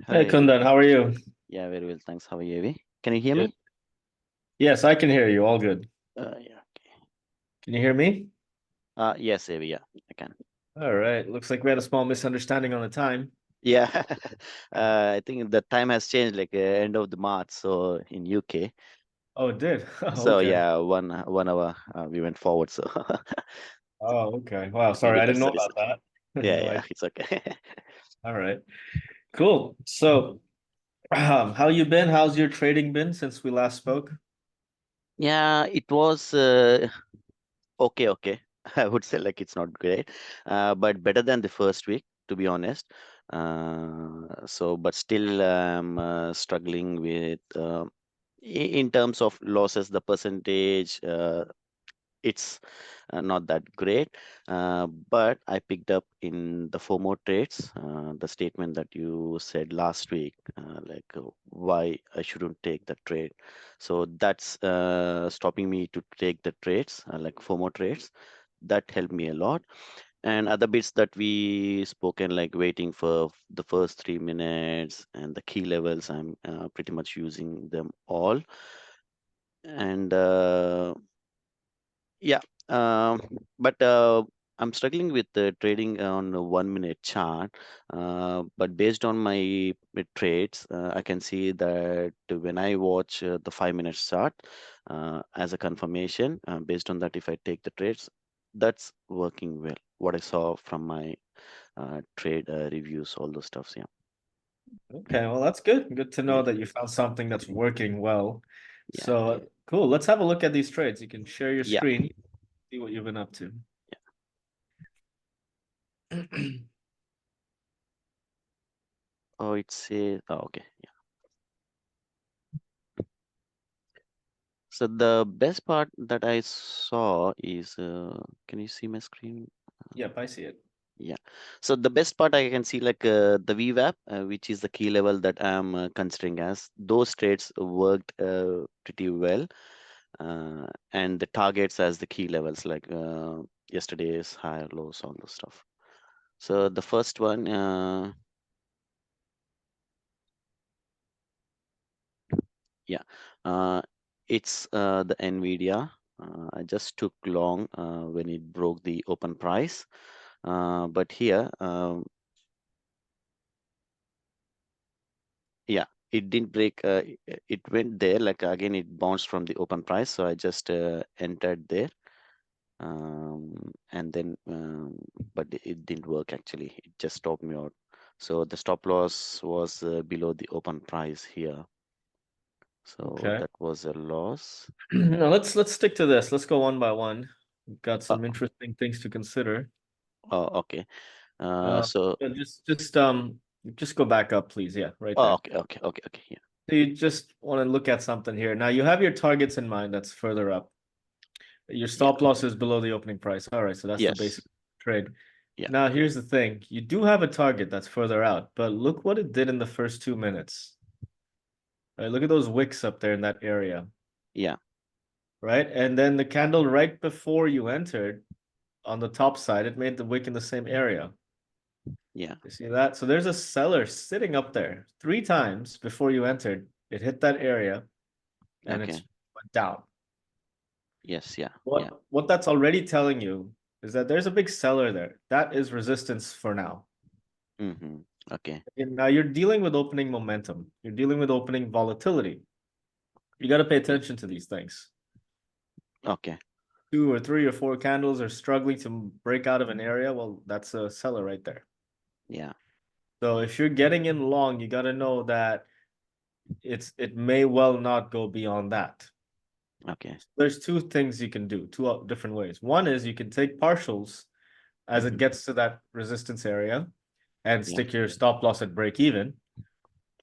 Hey Hi. Kundan, how are you? Yeah, very well. Thanks. How are you, Avi? Can you hear Good. me? Yes, I can hear you. All good. Yeah. Can you hear me? Yes, Avi. Yeah, I can. All right. Looks like we had a small misunderstanding on the time. Yeah. I think the time has changed, like end of the March, so in UK. Oh, it did. So Okay. yeah, 1 hour we went forward. So Oh, okay. Wow. Sorry, maybe I didn't that's know the about reason. that. Yeah, No, yeah, it's okay. all right. Cool. So, how you been? How's your trading been since we last spoke? Yeah, it was okay, okay. I would say like it's not great, but better than the first week, to be honest. But still, I'm struggling with. In terms of losses, the percentage, it's not that great. But I picked up in the FOMO trades, the statement that you said last week, why I shouldn't take the trade. So that's stopping me to take the trades, like FOMO trades. That helped me a lot. And other bits that we spoken, like waiting for the first 3 minutes and the key levels, I'm pretty much using them all. And yeah, um, but I'm struggling with trading on a 1 minute chart. But based on my trades, I can see that when I watch the 5 minute chart as a confirmation, based on that, if I take the trades, that's working well. What I saw from my trade reviews, all those stuffs. Yeah, Okay, well, that's good. Good to yeah, know that you found something that's working well. yeah, So, cool. Let's have a look at these trades. You can share your yeah. screen, see what you've been up to. Oh, it says. Oh, okay. So the best part that I saw is, can you see my screen? Yep, I see it. Yeah. So the best part I can see like the VWAP, which is the key level that I'm considering as those trades worked pretty well, and the targets as the key levels like yesterday's high, lows, all those stuff. So the first one, yeah, uh, it's the Nvidia. I just took long when it broke the open price. But here, yeah, it didn't break. It went there. Like again, it bounced from the open price. So I just entered there, and then, but it didn't work actually. It just stopped me out. So the stop loss was below the open price here. So Okay. that was a loss. Now let's stick to this. Let's go one by one. We've got Uh, some interesting things to consider. oh, okay. Uh, So, yeah, just go back up, please. Yeah, right oh, there. okay, okay, okay, okay. Yeah, So you just want to look at something here. Now you have your targets in mind. That's further up. Your yeah, stop loss is below the opening price. All right, so that's the yes, basic trade. yeah, Now here's the thing. You do have a target that's further out, but look what it did in the first 2 minutes. Right, look at those wicks up there in that area, yeah, right? And then the candle right before you entered on the top side, it made the wick in the same area. yeah. You see that? So there's a seller sitting up there 3 times before you entered. It hit that area and Okay. it's went down. Yes, yeah, yeah. What that's already telling you is that there's a big seller there. That is resistance for now. Mm-hmm. Okay, And now you're dealing with opening momentum. You're dealing with opening volatility. You got to pay yeah, attention to these things. okay, 2 or 3 or 4 candles are struggling to break out of an area. Well, that's a seller right there. yeah, So if you're getting in long, you got to know that it may well not go beyond that. okay. There's two things you can do, two different ways. One is you can take partials as it Mm-hmm. gets to that resistance area and Yeah, stick your stop loss at break even.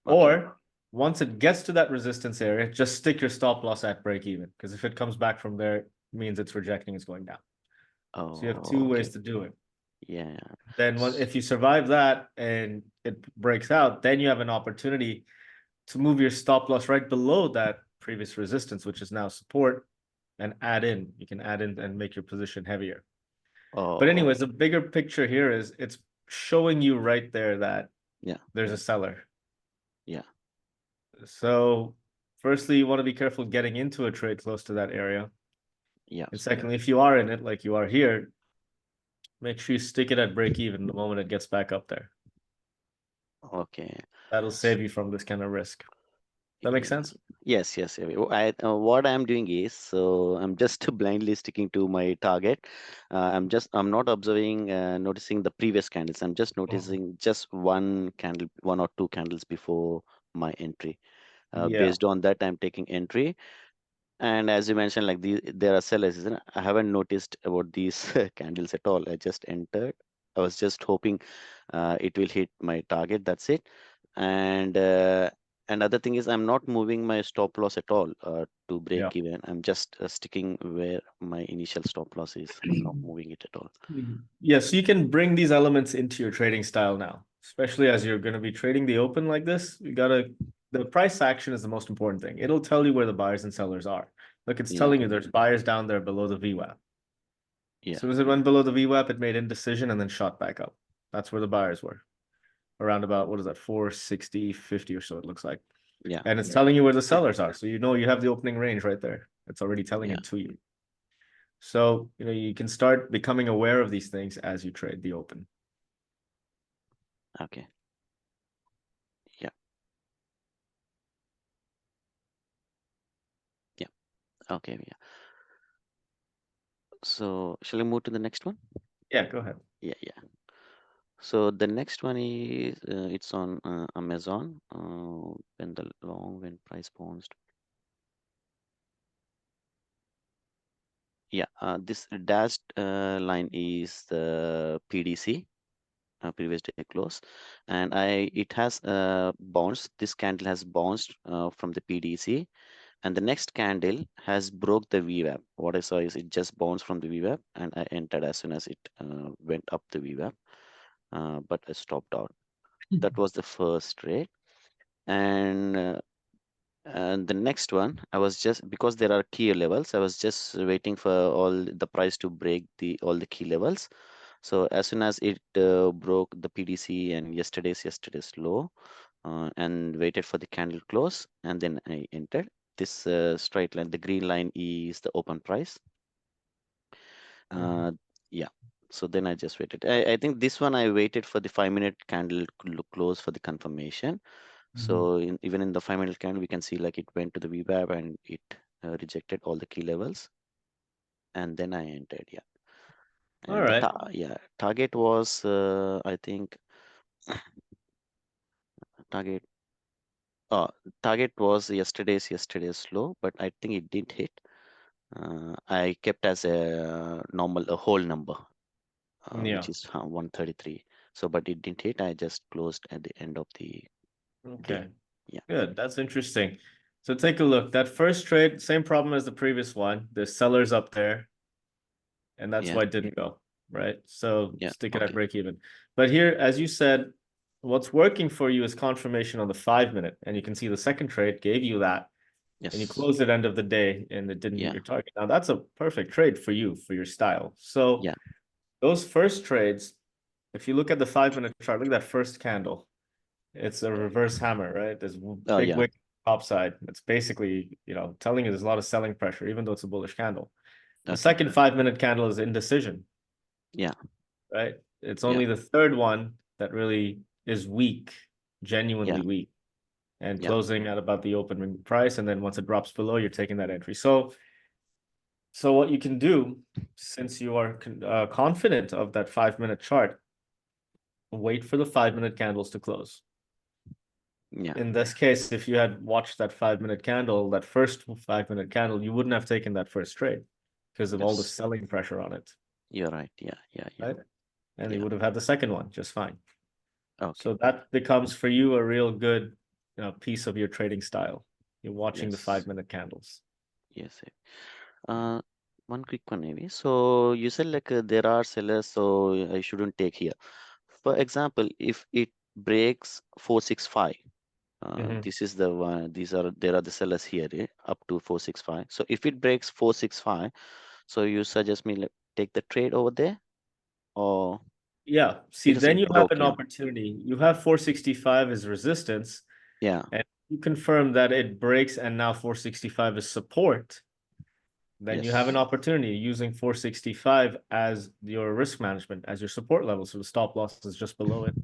okay. Or once it gets to that resistance area, just stick your stop loss at break even. Because if it comes back from there, it means it's rejecting, it's going down. So you have Oh, two okay. ways to do it. Yeah. Then if you survive that and it breaks out, then you have an opportunity to move your stop loss right below that previous resistance, which is now support, and add in. You can add in and make your position heavier. But Oh, anyways, the bigger picture here is it's showing you right there that yeah. there's a seller. Yeah. So firstly, you want to be careful getting into a trade close to that area. Yeah. And secondly, if you are in it, like you are here, make sure you stick it at break even the moment it gets back up there. Okay. That'll S- save you from this kind of risk. That makes Yeah. sense? Yes, yes. What I'm doing is, so I'm just blindly sticking to my target. I'm not observing, noticing the previous candles. I'm just Mhm. noticing just one candle, one or two candles before my entry. Yeah, Based on that, I'm taking entry. And as you mentioned, like there are sellers, isn't it? I haven't noticed about these candles at all. I just entered. I was just hoping it will hit my target. That's it. And other thing is, I'm not moving my stop loss at all to yeah. break even. I'm just sticking where my initial stop loss is. I'm not moving it at all. Yeah, so you can bring these elements into your trading style now, especially as you're going to be trading the open like this. The price action is the most important thing. It'll tell you where the buyers and sellers are. Look, it's Yeah, telling you there's buyers down there below the VWAP. As yeah, soon as it went below the VWAP, it made indecision and then shot back up. That's where the buyers were. Around about, what is that, 460, 50 or so, it looks like. yeah, And it's telling you where the sellers are. So you know you have the opening range right there. It's already telling yeah. it to you. So, you can start becoming aware of these things as you trade the open. Okay, yeah, yeah. Okay, yeah. So shall I move to the next one? Yeah, go ahead. Yeah, yeah. So the next one is it's on Amazon. When price bounced. Yeah, this dashed line is the PDC, previous day close, and I it has bounced. This candle has bounced from the PDC, and the next candle has broke the VWAP. What I saw is it just bounced from the VWAP, and I entered as soon as it went up the VWAP, but I stopped out. That was the first trade. And the next one, I was just because there are key levels, I was just waiting for all the price to break the all the key levels. So as soon as it broke the PDC and yesterday's low, and waited for the candle close, and then I entered this straight line. The green line is the open price. Mhm. Uh, yeah. So then I just waited. I think this one I waited for the 5 minute candle close for the confirmation. Mhm. So even in the 5 minute candle, we can see like it went to the VWAP and it rejected all the key levels, and then I entered. Yeah, All and the right. target was I think target uh, target was yesterday's low, but I think it didn't hit. I kept as a normal a whole number, which Yeah. is 133. So, but it didn't hit. I just closed at the end of the day. Okay. Yeah, Good. That's interesting. So take a look. That first trade, same problem as the previous one. There's sellers up there, and that's yeah, why it didn't go, right? So yeah. stick it at Okay. break even. But here, as you said, what's working for you is confirmation on the 5 minute. And you can see the second trade gave you that, and you Yes. closed at end of the day and it didn't hit Yeah. your target. Now that's a perfect trade for you, for your style. So Yeah. those first trades, if you look at the 5 minute chart, look at that first candle. It's a reverse hammer, right? There's Oh, big yeah. wick top side. It's basically, telling you there's a lot of selling pressure, even though it's a bullish candle. The Okay. second 5 minute candle is indecision, Yeah. right? It's Yeah. only the third one that really is weak, Yeah. genuinely weak, and Yeah. closing at about the open price. And then once it drops below, you're taking that entry. So what you can do, since you are confident of that 5 minute chart, wait for the 5 minute candles to close. Yeah. In this case, if you had watched that 5 minute candle, that first 5 minute candle, you wouldn't have taken that first trade because of all the Yes. selling pressure on it, You're right. Yeah. Yeah. Yeah. right? And you Yeah. would have had the second one just fine. Okay. So that becomes for you a real good, piece of your trading style. You're watching the Yes. 5 minute candles. Yes. Uh, One quick one, maybe. So you said like there are sellers, so I shouldn't take here. For example, if it breaks 465, Mhm. this is the one. There are the sellers here up to 465. So if it breaks 465, so you suggest me like take the trade over there, or Yeah. See, because then it you have broke, an yeah. opportunity. You have 465 as resistance. Yeah. and you confirm that it breaks and now 465 is support, then you have an Yes. opportunity using 465 as your risk management, as your support level. So the stop loss is just below it,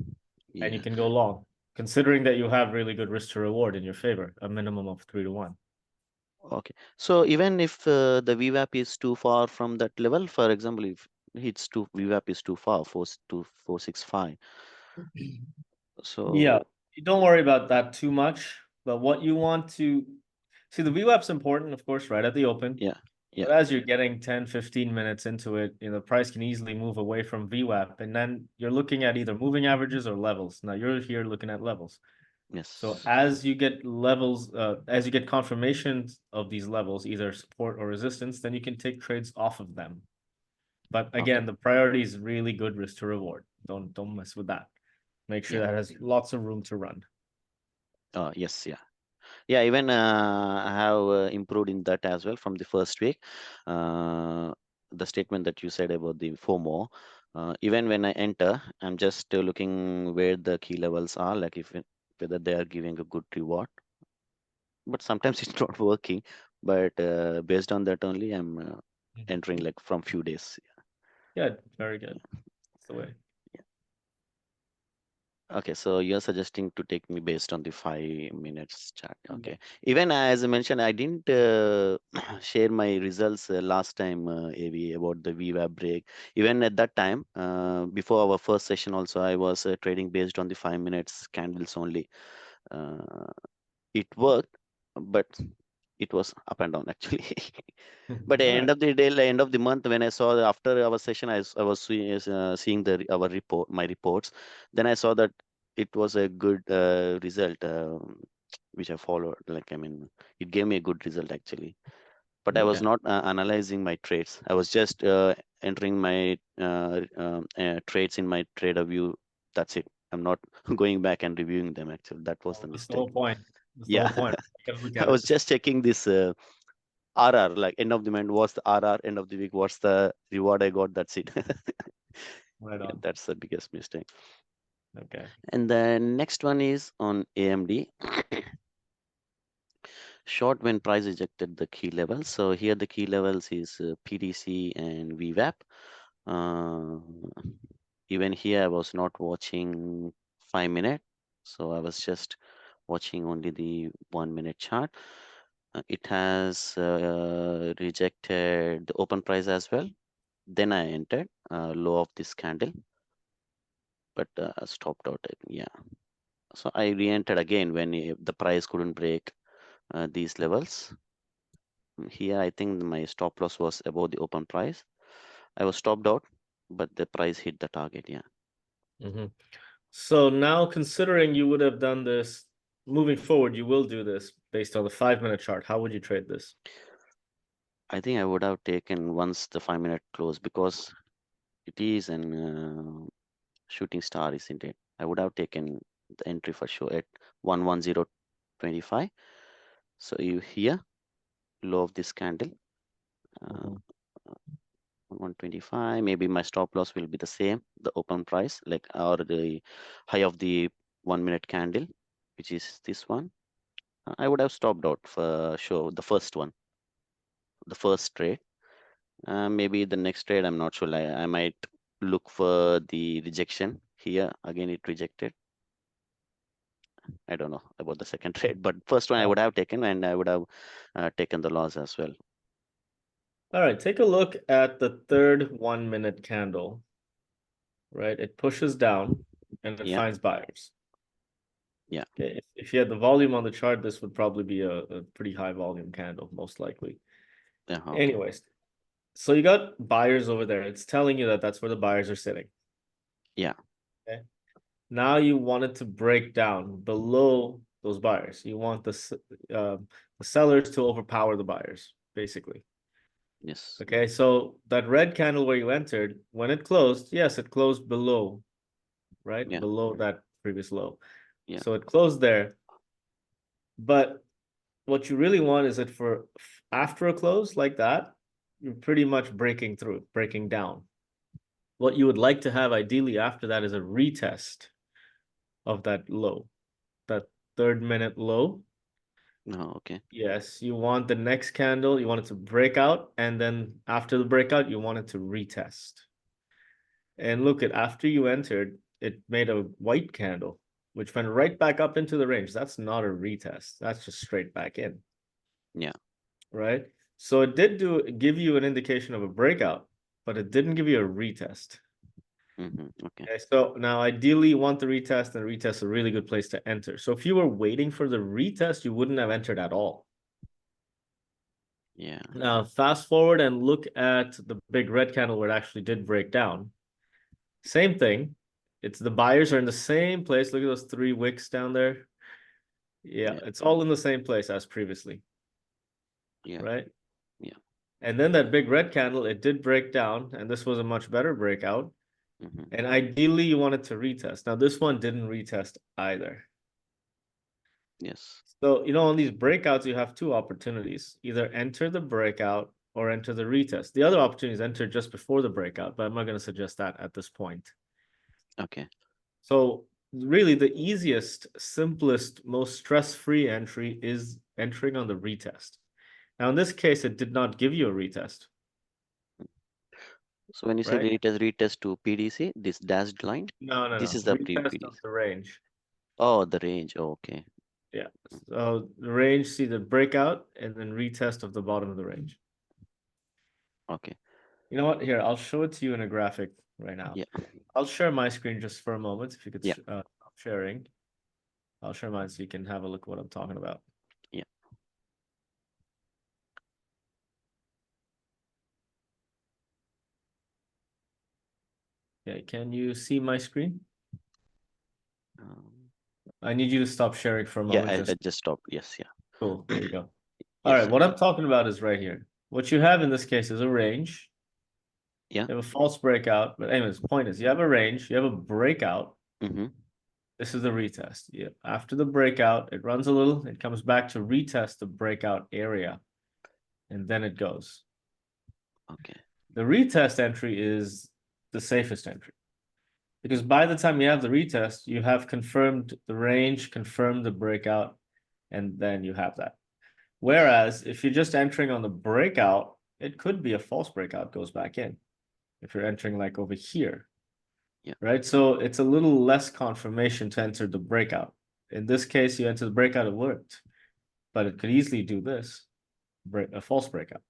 and you Yeah. can go long, considering that you have really good risk to reward in your favor, a minimum of 3 to 1. Okay. So even if the VWAP is too far from that level, for example, if it's too VWAP is too far, 465. Yeah, So you don't worry about that too much. But what you want to see, the VWAP's important, of course, right at the open. yeah, yeah, But as you're getting 10, 15 minutes into it, the price can easily move away from VWAP. And then you're looking at either moving averages or levels. Now you're here looking at levels. So yes. as you get levels, as you get confirmations of these levels, either support or resistance, then you can take trades off of them. But Okay. again, the priority is really good risk to reward. Don't mess with that. Make sure Yeah. that has lots of room to run. Yes, yeah. Yeah, even I have improved in that as well from the first week. Uh, the statement that you said about the FOMO, even when I enter, I'm just looking where the key levels are, like if whether they are giving a good reward. But sometimes it's not working. But based on that only, I'm entering like from few days. Yeah, very good. That's the way. Okay, so you're suggesting to take me based on the 5 minutes chart. Yeah. Okay. Even as I mentioned, I didn't share my results last time, AV, about the VWAP break. Even at that time, before our first session also, I was trading based on the 5 minutes candles only. Uh, it worked, but it was up and down actually. But at the All end right. of the day, the end of the month, when I saw after our session, I was seeing our report, my reports. Then I saw that it was a good result, which I followed. Like I mean, it gave me a good result actually. But I was Okay. not analyzing my trades. I was just entering my trades in my trader view. That's it. I'm not going back and reviewing them. Actually, that was the Well, that's the whole mistake. point. That's the Yeah, whole point. You gotta look I at was it. just checking this. RR, like end of the month, what's the RR, end of the week, what's the reward I got, that's it. Right Yeah, on. that's the biggest mistake. Okay. And the next one is on AMD, short when price rejected the key levels. So here the key levels is PDC and VWAP. Uh, Even here I was not watching 5 minute, so I was just watching only the 1 minute chart. It has rejected the open price as well. Then I entered low of this candle, but stopped out. Yeah. So I re-entered again when the price couldn't break these levels. Here, I think my stop loss was above the open price. I was stopped out, but the price hit the target. Yeah. Mhm. So now, considering you would have done this moving forward, you will do this based on the 5 minute chart. How would you trade this? I think I would have taken once the 5 minute close because it is an shooting star, isn't it? I would have taken the entry for sure at 11025. So you here, low of this candle. Uh, Mhm. 125, maybe my stop loss will be the same, the open price, like or the high of the 1 minute candle, which is this one. I would have stopped out for sure the first one, the first trade. Maybe the next trade, I'm not sure. I might look for the rejection here. Again, it rejected. I don't know about the second trade, but first one I Oh. would have taken, and I would have taken the loss as well. All right, take a look at the third 1 minute candle, right? It pushes down and it Yeah, finds buyers. yeah, Okay, if you had the volume on the chart, this would probably be a pretty high volume candle, most likely. yeah. Okay, Anyways, so you got buyers over there. It's telling you that that's where the buyers are sitting. yeah, Okay. Now you want it to break down below those buyers. You want the sellers to overpower the buyers, basically. yes, Okay, so that red candle where you entered, when it closed, yes, it closed below, right? yeah, Below that previous low. yeah, So it closed there. But what you really want is it for after a close like that, you're pretty much breaking through, breaking down. What you would like to have ideally after that is a retest of that low, that third minute low. No, okay. Yes, you want the next candle, you want it to break out, and then after the breakout, you want it to retest. And look at after you entered, it made a white candle, which went right back up into the range. That's not a retest. That's just straight back in. Yeah. Right? So it did give you an indication of a breakout, but it didn't give you a retest. Okay. Okay, so now ideally you want the retest, and the retest is a really good place to enter. So if you were waiting for the retest, you wouldn't have entered at all. Yeah. Now fast forward and look at the big red candle where it actually did break down. Same thing. It's the buyers are in the same place. Look at those 3 wicks down there. Yeah, Yeah. it's all in the same place as previously, Yeah. right? Yeah. And then that big red candle, it did break down, and this was a much better breakout. And ideally, you want it to retest. Now, this one didn't retest either. Yes. So, on these breakouts, you have 2 opportunities. Either enter the breakout or enter the retest. The other opportunity is enter just before the breakout, but I'm not going to suggest that at this point. Okay. So really the easiest, simplest, most stress-free entry is entering on the retest. Now in this case, it did not give you a retest, So when you say right? retest to PDC, this dashed line, No, no, this no. is the Retest pre-PDC. of the range. Oh, the range. Oh, okay. Yeah. So the range, see the breakout and then retest of the bottom of the range. Okay. You know what? Here, I'll show it to you in a graphic right now. Yeah. I'll share my screen just for a moment. If you could Yeah. stop sharing. I'll share mine so you can have a look at what I'm talking about. Yeah. Okay, can you see my screen? Um, I need you to stop sharing for a yeah. moment. I just stopped. Yes. Yeah. Cool. There you go. All Yes. right. What I'm talking about is right here. What you have in this case is a range. Yeah. You have a false breakout. But anyways, the point is you have a range, you have a breakout. This is the retest. Yeah. After the breakout, it runs a little, it comes back to retest the breakout area. And then it goes. Okay. The retest entry is the safest entry. Because by the time you have the retest, you have confirmed the range, confirmed the breakout, and then you have that. Whereas if you're just entering on the breakout, it could be a false breakout goes back in. If you're entering like over here, Yeah. right? So it's a little less confirmation to enter the breakout. In this case, you enter the breakout, it worked, but it could easily do this, a false breakout.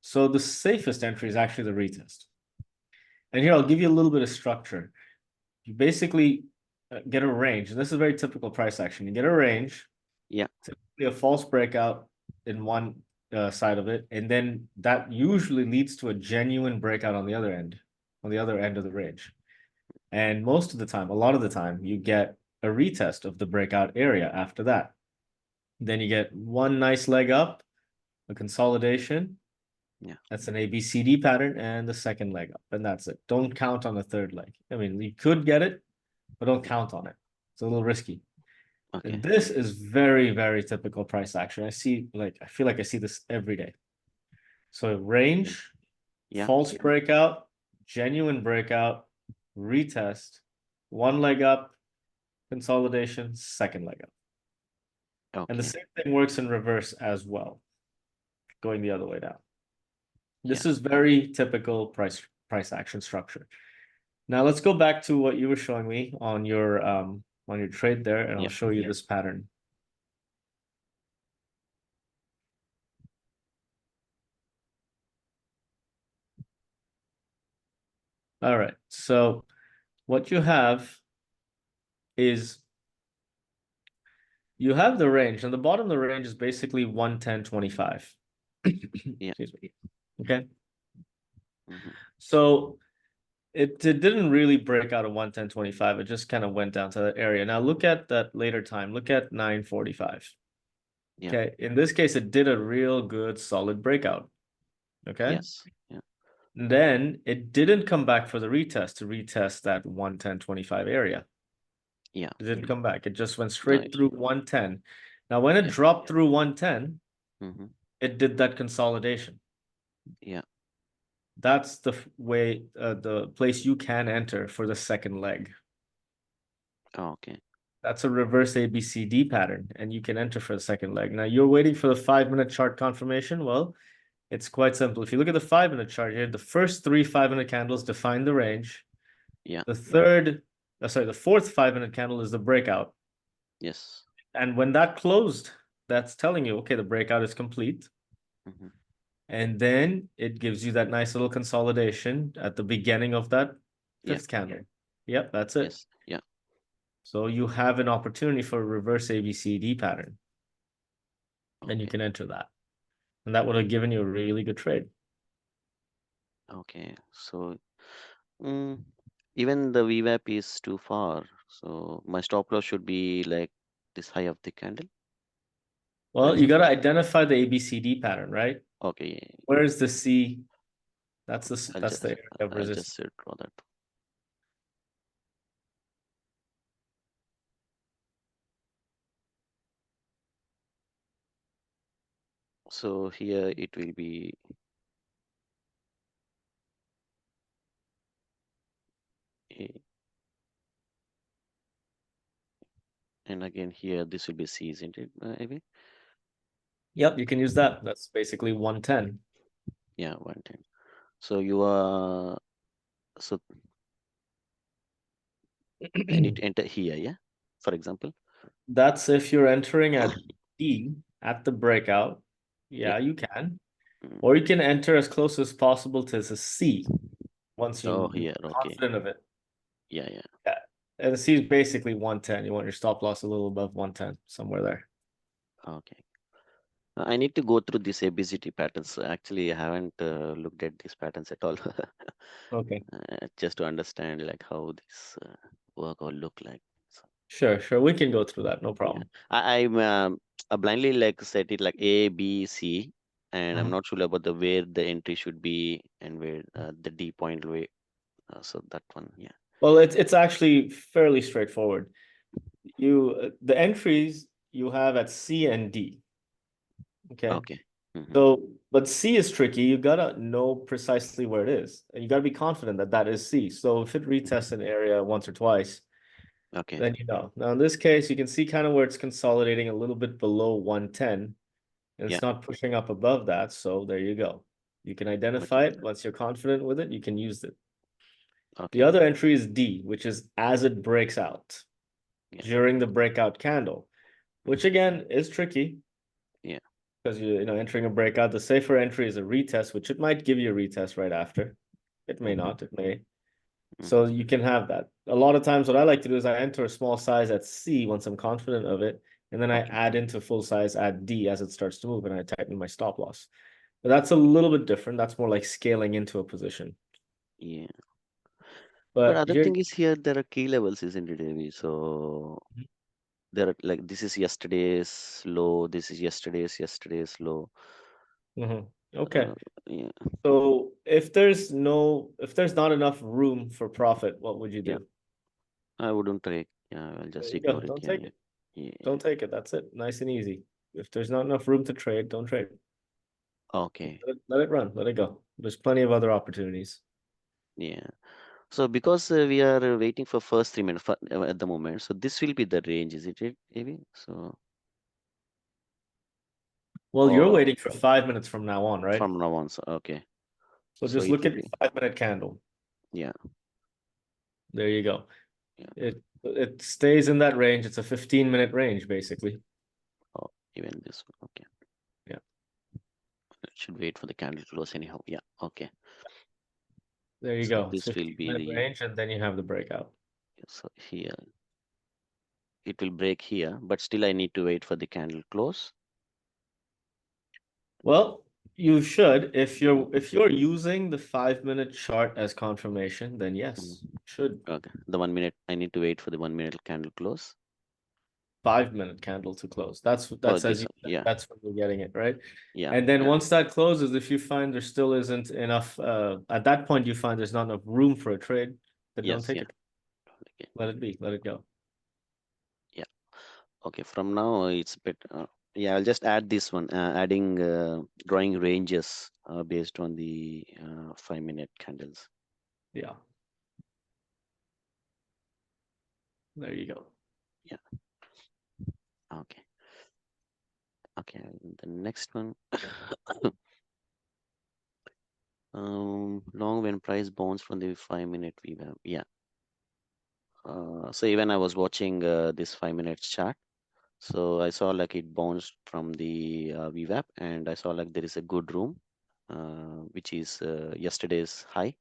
So the safest entry is actually the retest. And here I'll give you a little bit of structure. You basically get a range, and this is a very typical price action. You get a range, Yeah. typically a false breakout in one side of it, and then that usually leads to a genuine breakout on the other end of the range. And most of the time, a lot of the time, you get a retest of the breakout area after that. Then you get one nice leg up, a consolidation. Yeah. That's an ABCD pattern, and the second leg up, and that's it. Don't count on the third leg. I mean, you could get it, but don't count on it. It's a little risky. Okay. And this is very, very typical price action. I feel like I see this every day. So range, Yeah. false breakout, genuine breakout, retest, one leg up, consolidation, second leg up. And the Okay. same thing works in reverse as well, going the other way down. This Yeah. is very typical price action structure. Now let's go back to what you were showing me on your trade there, and I'll Yeah. show you this pattern. All right, so what you have is you have the range, and the bottom of the range is basically 110.25. Yeah. Excuse me. Okay. Mhm. So it didn't really break out of 110.25. It just kind of went down to that area. Now look at that later time. Look at 9:45. Yeah. Okay. In this case, it did a real good solid breakout. Okay. Yes. Yeah. Then it didn't come back for the retest to retest that 110.25 area. Yeah. It didn't come back. It just went No. straight through 110. Now, when it Yeah. dropped through 110, Mhm. it did that consolidation. Yeah. That's the way, the place you can enter for the second leg. Oh, okay. That's a reverse ABCD pattern, and you can enter for the second leg. Now you're waiting for the 5 minute chart confirmation. Well, it's quite simple. If you look at the 5 minute chart here, the first three 5 minute candles define the range. Yeah. The fourth 5 minute candle is the breakout. Yes. And when that closed, that's telling you, okay, the breakout is complete. Hmm. And then it gives you that nice little consolidation at the beginning of that Yeah. fifth candle. Yep, that's it. Yes. Yeah. So you have an opportunity for a reverse ABCD pattern, and you Okay. can enter that. And that would have given you a really good trade. Okay. So mm, even the VWAP is too far. So my stop loss should be like this high of the candle, for Well, you got example. to identify the ABCD pattern, right? Okay. Where's the C? I'll That's the just area of I'll resistance. just draw that. So here it will be A, and again here this will be C, isn't it, Maybe. Yep, you can use that. That's basically 110. Yeah, 110. So you are so I need to enter here, yeah, for example. That's if you're entering at D at the breakout. Yeah. Yeah, you can. Mm. Or you can enter as close as possible to the C once Oh, you're here. Okay. confident of it. Yeah, yeah. Yeah. And the C is basically 110. You want your stop loss a little above 110, somewhere there. Okay. I need to go through these ABCD patterns. Actually, I haven't looked at these patterns at all, Okay. just to understand like how this work or look like. So, Sure, sure. We can go through that. No yeah, problem. I blindly like set it like A, B, C, and I'm Mhm. not sure about the where the entry should be and where the D point way. So that one, yeah. Well, it's actually fairly straightforward. The entries you have at C and D. Okay. Okay. Hmm. So, but C is tricky. You gotta know precisely where it is, and you gotta be confident that that is C. So if it retests an area once or twice, Okay. then you know. Now in this case, you can see kind of where it's consolidating a little bit below 110, and Yeah. it's not pushing up above that. So there you go. You can Okay. identify it. Once you're confident with it, you can use it. The Okay. other entry is D, which is as it breaks out Yeah. during the breakout candle, which Hmm. again is tricky Yeah. because you know entering a breakout. The safer entry is a retest, which it might give you a retest right after. It may Hmm. not. It may. So Hmm. you can have that. A lot of times, what I like to do is I enter a small size at C once I'm confident of it, and then I Okay. add into full size at D as it starts to move, and I tighten my stop loss. But that's a little bit different. That's more like scaling into a position. Yeah. But But other here, thing is here there are key levels, isn't it, Avi? So there are like this is yesterday's low, this is yesterday's low. mhm. Okay. Uh, yeah, So if there's not enough room for profit, what would you yeah. do? I wouldn't take. Yeah, I'll There just you go. ignore it. Don't Yeah, take yeah, it. yeah. Don't take it. That's it. Nice and easy. If there's not enough room to trade, don't trade. Okay. Let it run. Let it go. There's plenty of other opportunities. Yeah. So because we are waiting for first 3 minutes at the moment, so this will be the range, is it, Avi? So Well, you're or waiting for 5 minutes from now on, right? from now on. So okay. So So just it look will at your be 5 minute candle. yeah, There you go. yeah. It stays in that range. It's a 15-minute range, basically. Oh, even this one. Okay. Yeah. Should wait for the candle to close anyhow. Yeah. Okay. There you So go. It's this will be 15-minute the range, and then you have the breakout. so here it will break here, but still I need to wait for the candle close. Well, you should. If you're using the 5 minute chart as confirmation, then Mm. yes, you should. Okay, the 1 minute I need to wait for the 1 minute candle close. 5 minute candle to close. Oh, That's as this you one. Yeah, that's when you're getting it, right? yeah, And then yeah. once that closes, if you find there still isn't enough, at that point you find there's not enough room for a trade, then don't Yes, take yeah. it. Okay, Let it be. Let it go. yeah. Okay, from now it's better. Yeah, I'll just add this one, adding drawing ranges based on the 5 minute candles. Yeah. There you go. Yeah. Okay. Okay. The next one. Long when price bounce from the 5 minute VWAP. Yeah. So even I was watching this 5 minutes chart. So I saw like it bounced from the VWAP, and I saw like there is a good room, which is yesterday's high.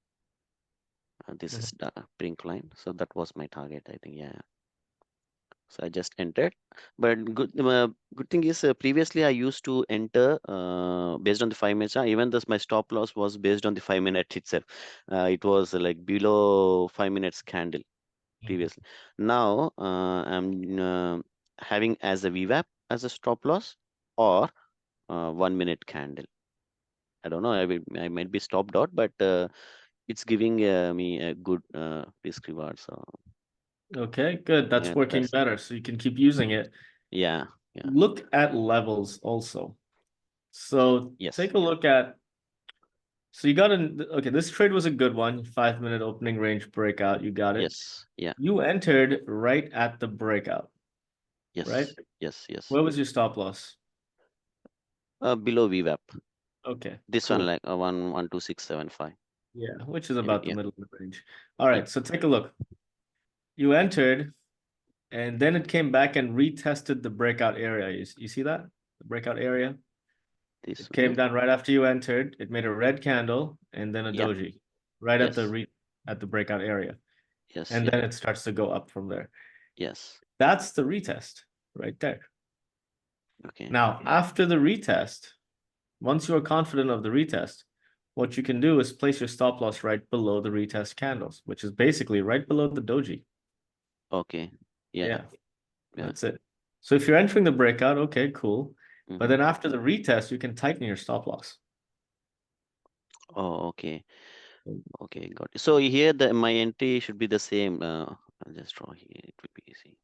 This Mhm. is the pink line. So that was my target, I think. Yeah. So I just entered. But good thing is previously I used to enter based on the 5 minutes. Even this my stop loss was based on the 5 minute itself. It was like below 5 minutes candle Mhm. previously. Now I'm having as a VWAP as a stop loss, or 1 minute candle. I don't know. I might be stopped out, but it's giving me a good risk reward. So Okay, good. That's yeah, working that's better, so you can keep using it. yeah, yeah, Look at levels also. So yes, take a look at, so you got an, okay, this trade was a good one. 5 minute opening range breakout. You got it. yes, yeah, You entered right at the breakout, right? yes, yes, yes. Where was your stop loss? Below VWAP. Okay, This one cool. like 112,675. Yeah, which is Yeah, about the yeah, middle of the range. All yeah. right, so take a look. You entered, and then it came back and retested the breakout area. You see that? The breakout area? This It one, came yeah, down right after you entered. It made a red candle and then a yeah, doji right at the yes, breakout area. yes, And yeah, then it starts to go up from there. yes. That's the retest right there. Okay, Now, after the retest, once you are confident of the retest, what you can do is place your stop loss right below the retest candles, which is basically right below the doji. okay, yeah, Yeah, yeah. that's it. So if you're entering the breakout, okay, cool. But Mm-hmm. then after the retest, you can tighten your stop loss. Oh, okay, okay, got it. So here the my entry should be the same. I'll just draw here. It will be easy.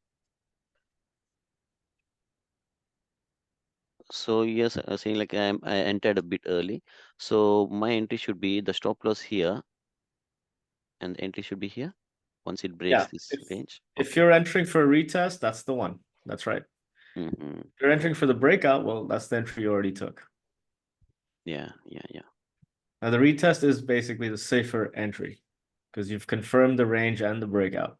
So yes, saying like I entered a bit early. So my entry should be the stop loss here, and the entry should be here once it breaks Yeah, this range. if Okay. you're entering for a retest, that's the one. That's right. Mm-hmm. If you're entering for the breakout, well, that's the entry you already took. Yeah, yeah, yeah. Now the retest is basically the safer entry because you've confirmed the range and the breakout.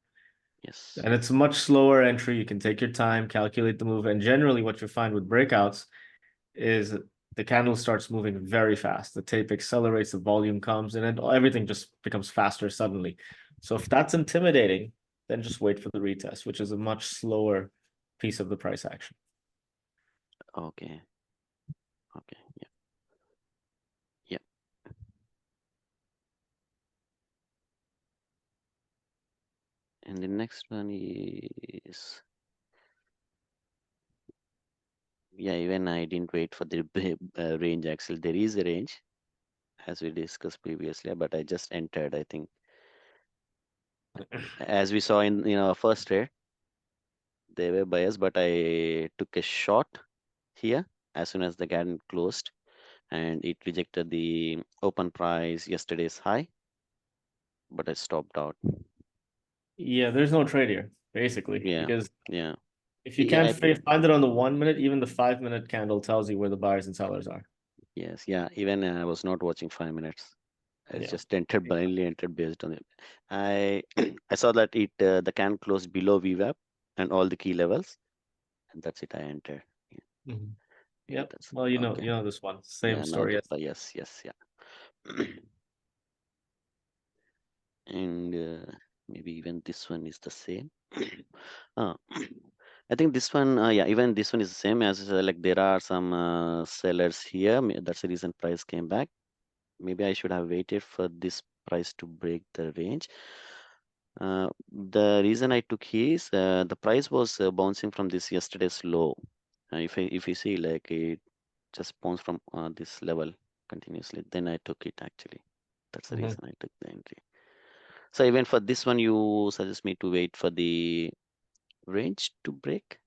Yes. And it's a much slower entry. You can take your time, calculate the move. And generally what you find with breakouts is the candle starts moving very fast. The tape accelerates, the volume comes, and then everything just becomes faster suddenly. So if that's intimidating, then just wait for the retest, which is a much slower piece of the price action. Okay. Okay. Yeah. Yeah. And the next one is, yeah, even I didn't wait for the range. Actually, there is a range as we discussed previously, but I just entered. I think as we saw in our first trade, they were buyers, but I took a shot here as soon as the candle closed, and it rejected the open price yesterday's high, but I stopped out. Yeah, there's no trade here, basically, Yeah, because yeah, if you can't yeah. find it on the 1 minute, even the 5 minute candle tells you where the buyers and sellers are. Yes, yeah. Even I was not watching 5 minutes. I Yeah. just entered blindly, entered based on it. I I saw that it the can closed below VWAP and all the key levels, and that's it. I entered. Yeah, Mhm. yeah, Yep. that's Well, okay. you know this one. Same Yeah, now story. the Yes. yes, yes, yeah. And maybe even this one is the same. uh, I think this one, yeah, even this one is the same as like there are some sellers here. That's the reason price came back. Maybe I should have waited for this price to break the range. The reason I took his, the price was bouncing from this yesterday's low. If you see like it just bounced from this level continuously, then I took it actually. That's the Mhm. reason I took the entry. So even for this one, you suggest me to wait for the range to break?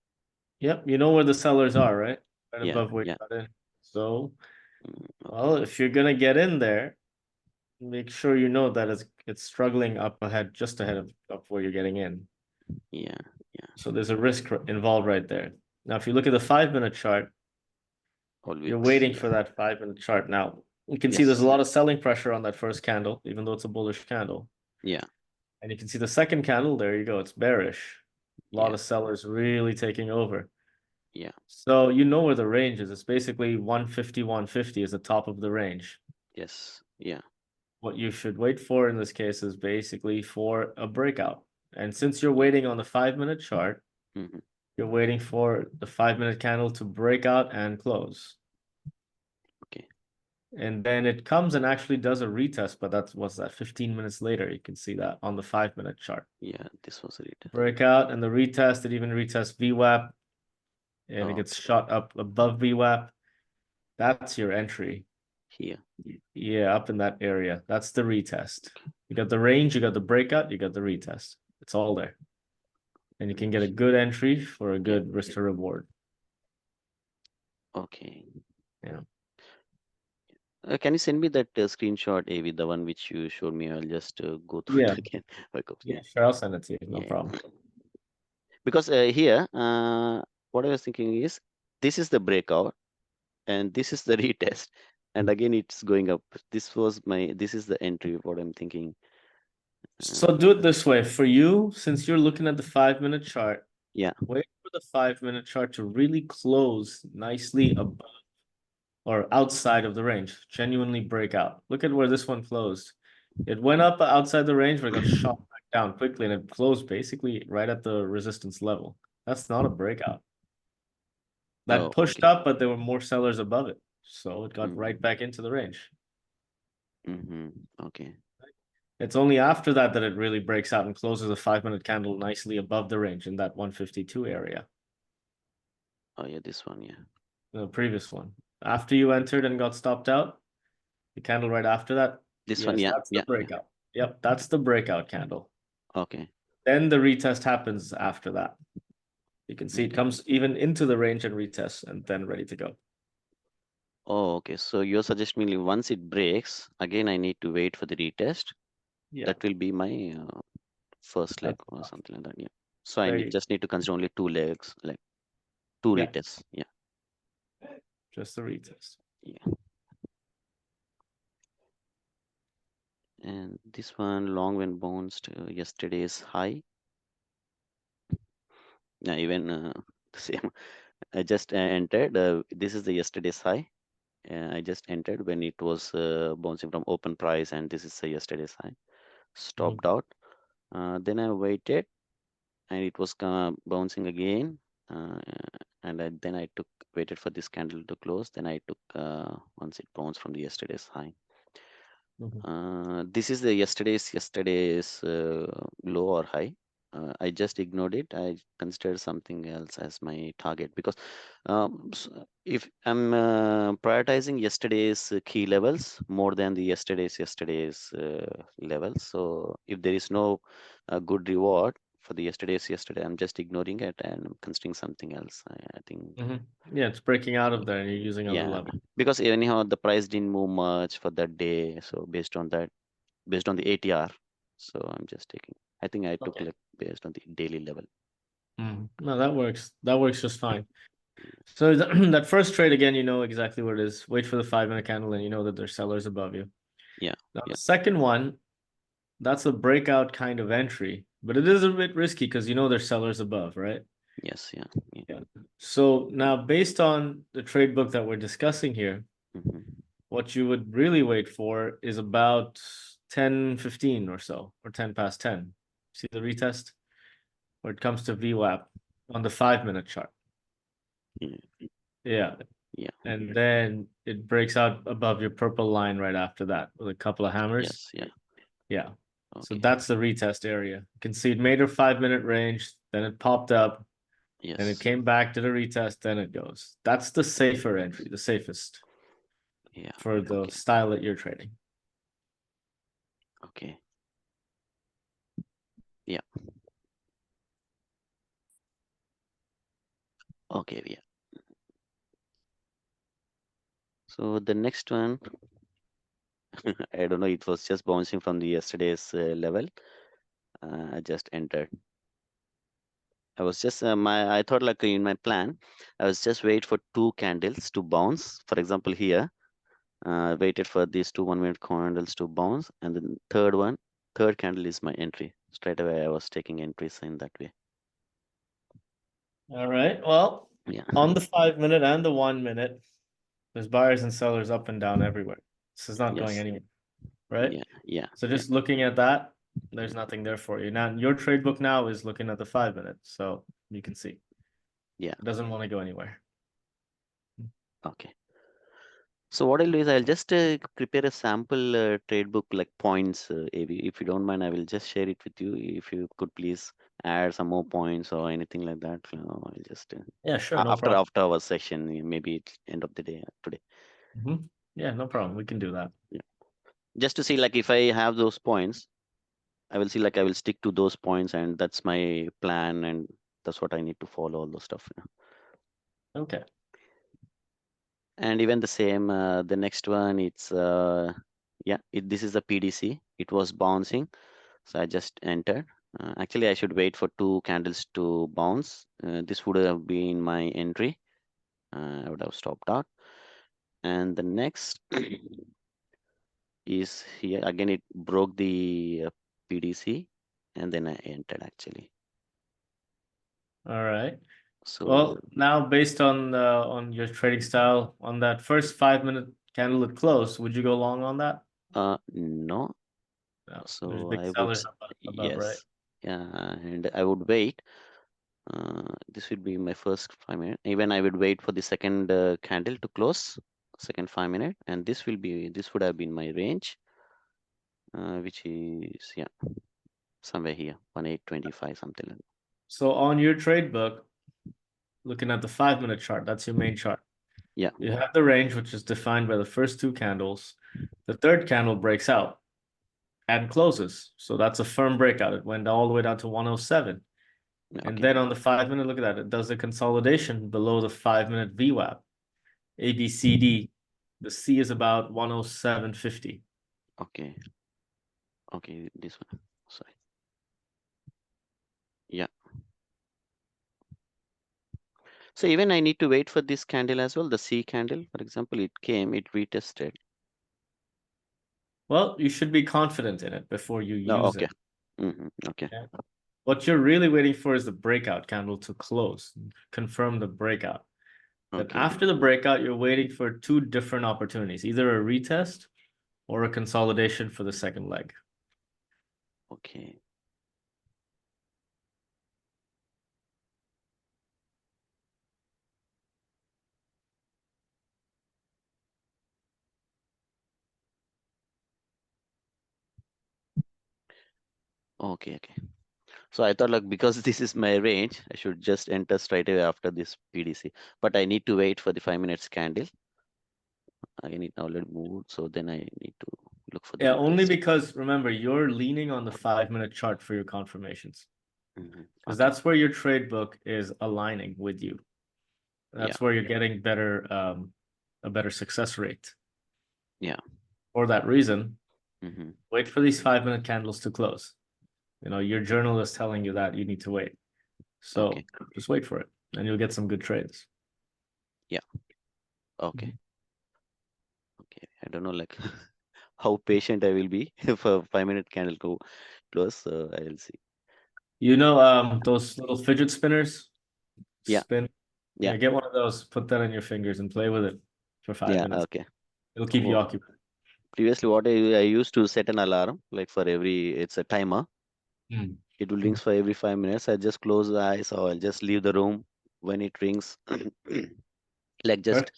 Yep. You know where the sellers are, right? Right Yeah, above where you yeah. got in. So, Okay. well, if you're gonna get in there, make sure you know that it's struggling up ahead, just ahead of where you're getting in. Yeah, yeah. So there's a risk involved right there. Now, if you look at the 5-minute chart, All you're weeks. waiting Yeah. for that 5-minute chart. Now, you can see there's a Yes. lot of selling pressure on that first candle, even though it's a bullish candle. Yeah. And you can see the second candle, there you go, it's bearish. A lot Yeah. of sellers really taking over. Yeah. So you know where the range is. It's basically 150, 150 is the top of the range. Yes. Yeah. What you should wait for in this case is basically for a breakout. And since you're waiting on the 5-minute chart, Mm-hmm. you're waiting for the 5-minute candle to break out and close. Okay. And then it comes and actually does a retest, but that's what's that 15 minutes later. You can see that on the 5-minute chart. Yeah. This was it. Breakout and the retest, it even retests VWAP and it Oh, gets shot up above VWAP. That's your entry. here. Yeah, up in that area. That's the retest. You got the range, you got the breakout, you got the retest. It's all there. And you can get a good entry for a Yeah. good risk to reward. Okay. Yeah. Can you send me that screenshot, Avi, the one which you showed me? I'll just go through Yeah. it again. Okay. Yeah, sure. I'll send it to you. No Yeah. problem. Because here, what I was thinking is this is the breakout and this is the retest. And again, it's going up. This is the entry, what I'm thinking. So do it this way. For you, since you're looking at the 5-minute chart, Yeah. wait for the 5-minute chart to really close nicely above or outside of the range, genuinely break out. Look at where this one closed. It went up outside the range, but it got shot back down quickly, and it closed basically right at the resistance level. That's not a breakout. That Oh, pushed okay. up, but there were more sellers above it. So it got right Mm-hmm. back into the range. Mm-hmm. Okay. It's only after that that it really breaks out and closes a 5-minute candle nicely above the range in that 152 area, Oh, yeah, this one. Yeah. the previous one. After you entered and got stopped out, the candle right after that, This one. yes, Yeah. that's the Yeah. Yeah. breakout. Yep, that's the breakout candle. Okay. Then the retest happens after that. You can see it Okay. comes even into the range and retests and then ready to go. Oh, okay. So you're suggesting me once it breaks, again, I need to wait for the retest. Yeah, That will be my first leg that's or enough. something like that. Yeah. So I There you go. just need to consider only two legs, like two Yeah, retests. Yeah. just the retest. Yeah. And this one long when bounced yesterday's high. Yeah, even the same. I just entered. This is the yesterday's high. I just entered when it was bouncing from open price, and this is the yesterday's high. Mhm. Stopped out. Then I waited, and it was bouncing again. Uh, and then I took waited for this candle to close. Then I took once it bounced from the yesterday's high. Mhm. This is the yesterday's low or high. I just ignored it. I considered something else as my target because if I'm prioritizing yesterday's key levels more than the yesterday's levels. So if there is no good reward for the yesterday, I'm just ignoring it and I'm considering something else. I think Mhm. Yeah, it's breaking out of there and you're using other yeah, level. because anyhow the price didn't move much for that day. So based on that, based on the ATR. So I'm just taking. I think I took Okay. like based on the daily level. No, that works. That works just fine. So that first trade again, you know exactly what it is. Wait for the 5-minute candle and you know that there's sellers above you. Yeah, Now yeah, the second one, that's a breakout kind of entry, but it is a bit risky because you know there's sellers above, right? yes, yeah, yeah. Yeah. So now based on the trade book that we're discussing here, Mm-hmm. what you would really wait for is about 10:15 or so, or 10 past 10. See the retest? Where it comes to VWAP on the 5-minute chart. Yeah, Yeah. yeah, And then it breaks out above your purple line right after that with a couple of hammers. yes, yeah. Yeah. So Okay, that's the retest area. You can see it made a 5-minute range, then it popped up, and it yes, came back to the retest, then it goes. That's the safer entry, the safest yeah. for the Okay, style that you're trading. okay, yeah, okay, yeah. So the next one, I don't know. It was just bouncing from the yesterday's level. I just entered. I was just I thought like in my plan, I was just wait for two candles to bounce. For example, here, waited for these two 1 minute candles to bounce, and then third candle is my entry. Straight away, I was taking entries in that way. All right. Well, Yeah, on the 5 minute and the 1 minute, there's buyers and sellers up and down everywhere. This is not going yes, anywhere, right? yeah, yeah, So yeah, just looking at that, there's nothing there for you. Now, your trade book now is looking at the 5 minute, so you can see yeah. it doesn't want to go anywhere. Okay. So what I'll do is I'll just prepare a sample trade book like points, AV. If you don't mind, I will just share it with you. If you could please add some more points or anything like that. I'll just Yeah, sure, no after problem. our session, maybe it's end of the day today. Yeah, no problem. We can do that. Yeah. Just to see like if I have those points, I will see like I will stick to those points, and that's my plan, and that's what I need to follow all those stuff. Okay. And even the same, the next one, it's yeah, this is a PDC. It was bouncing, so I just entered. Actually, I should wait for two candles to bounce. This would have been my entry. I would have stopped out. And the next is here again. It broke the PDC, and then I entered actually. All right. So Well, now based on your trading style, on that first 5 minute candle at close, would you go long on that? no. No, there's So big I would sellers above, right? yes, yeah, and I would wait. This would be my first 5 minute. Even I would wait for the second candle to close, second 5 minute, and this would have been my range, which is yeah somewhere here 1825 something like that. So on your trade book, looking at the 5 minute chart, that's your main chart. Yeah, You have the range, which is defined by the first two candles. The third candle breaks out and closes. So that's a firm breakout. It went all the way down to 107. And okay, then on the 5 minute, look at that. It does a consolidation below the 5 minute VWAP. A, B, C, D. The C is about 107.50. okay, okay. This one, sorry. Yeah. So even I need to wait for this candle as well. The C candle, for example, it came, it retested. Well, you should be confident in it before you No, use okay. it. Okay, Okay? What you're really waiting for is the breakout candle to close, confirm the breakout. Then okay, after the breakout, you're waiting for two different opportunities, either a retest or a consolidation for the second leg. okay. Okay, okay. So I thought like because this is my range, I should just enter straight away after this PDC. But I need to wait for the 5 minutes candle. I need already moved, so then I need to look for the Yeah, only retest. because remember, you're leaning on the 5 minute chart for your confirmations because Okay. that's where your trade book is aligning with you. Yeah. That's where you're getting a better success rate. Yeah. For that reason, hmm wait for these 5 minute candles to close. Your journal is telling you that you need to wait. So Okay. just wait for it and you'll get some good trades. Yeah. Okay. Okay. I don't know like how patient I will be if a 5 minute candle go close. So I'll see. Those little fidget spinners Yeah. spin. Yeah. Get one of those, put that on your fingers and play with it for five Yeah. minutes. Okay. It'll keep you Oh, occupied. previously, what I used to set an alarm like for it's a timer. Mm. It will rings for every 5 minutes. I just close the eyes or I'll just leave the room when it rings, like just Perfect.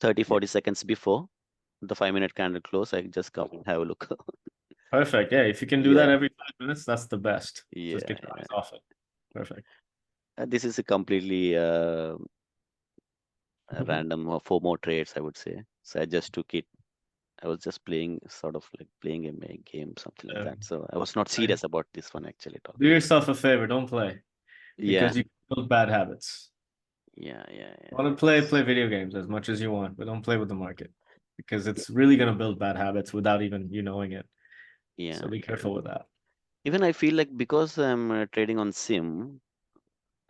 30, Yeah. 40 seconds before the 5 minute candle close. I just come and have a look. Perfect. Yeah, if you can do that Yeah, every 5 minutes, that's the best. Just yeah, get your yeah. eyes off it. Perfect. This is a completely random four more trades, I would say. So I just took it. I was just playing, sort of like playing a game, something like Um, that. So I was not I- serious about this one actually at all. do yourself a favor, don't play Yeah, because you build bad habits. yeah, yeah, yeah. Want to play video games as much as you want, but don't play with the market because Yeah, it's really going to build bad habits without even you knowing it. yeah. So be careful with that. Even I feel like because I'm trading on sim,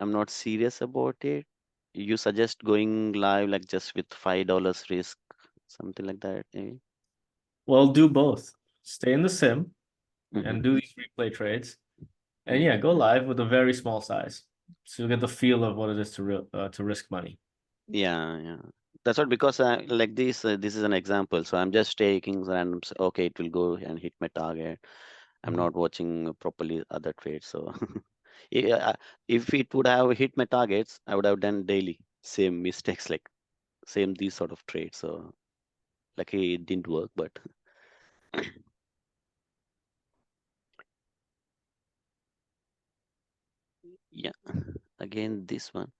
I'm not serious about it. You suggest going live like just with $5 risk, something like that, maybe? Well, do both. Stay in the sim Mm-hmm. and do these replay trades. And Mm. yeah, go live with a very small size. So you'll get the feel of what it is to risk money. Yeah, yeah. That's what, because like this is an example. So I'm just taking random. Okay, it will go and hit my target. I'm Mhm. not watching properly other trades. So yeah, if it would have hit my targets, I would have done daily same mistakes, like same these sort of trades. So luckily it didn't work, but yeah. Again, this one.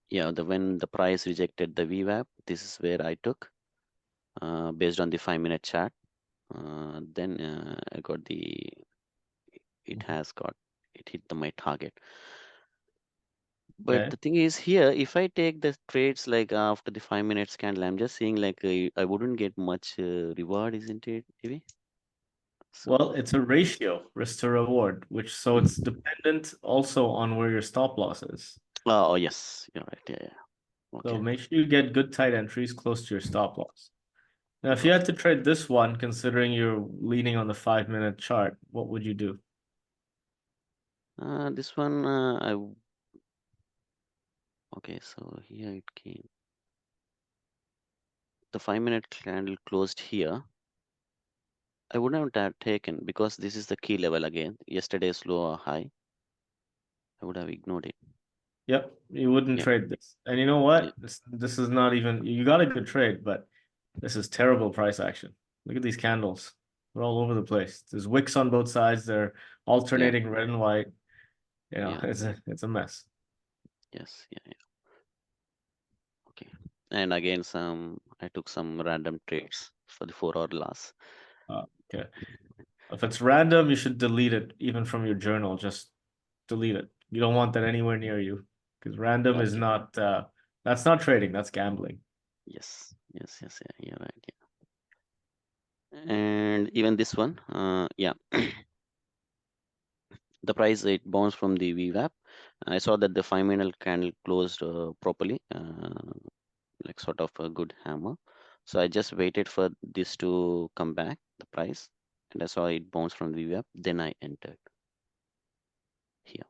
Yeah, the when the price rejected the VWAP, this is where I took based on the 5 minute chart. Then I got it Mhm. has got it hit my target. But Okay. the thing is here, if I take the trades like after the 5 minutes candle, I'm just seeing like I wouldn't get much reward, isn't it? Maybe. Well, So it's a ratio, risk to reward, which so it's dependent also on where your stop loss is. oh yes, you're right. Yeah, yeah. So Okay, make sure you get good tight entries close to your stop loss. Now, if you got had to trade this one, considering you're leaning on the 5 minute chart, what would you do? it. This one okay. So here it came. The 5 minute candle closed here. I wouldn't have taken because this is the key level again. Yesterday's low or high. I would have ignored it. Yep, you wouldn't Yeah, trade this. And you know yeah, what? This is not even you got a good trade, but this is terrible price action. Look at these candles. They're all over the place. There's wicks on both sides. They're yeah, alternating red and white. You know, yeah. it's a mess. Yes, yeah, yeah. Okay. And again, I took some random trades for the 4 hour loss. Okay. If it's random, you should delete it even from your journal. Just delete it. You don't want that anywhere near you because random Got is you. not that's not trading, that's gambling. Yes, yes, yes, yeah, you're right. Yeah. And even this one, yeah, the price it bounced from the VWAP. I saw that the 5 minute candle closed properly, like sort of a good hammer. So I just waited for this to come back, the price, and I saw it bounce from the VWAP. Then I entered here.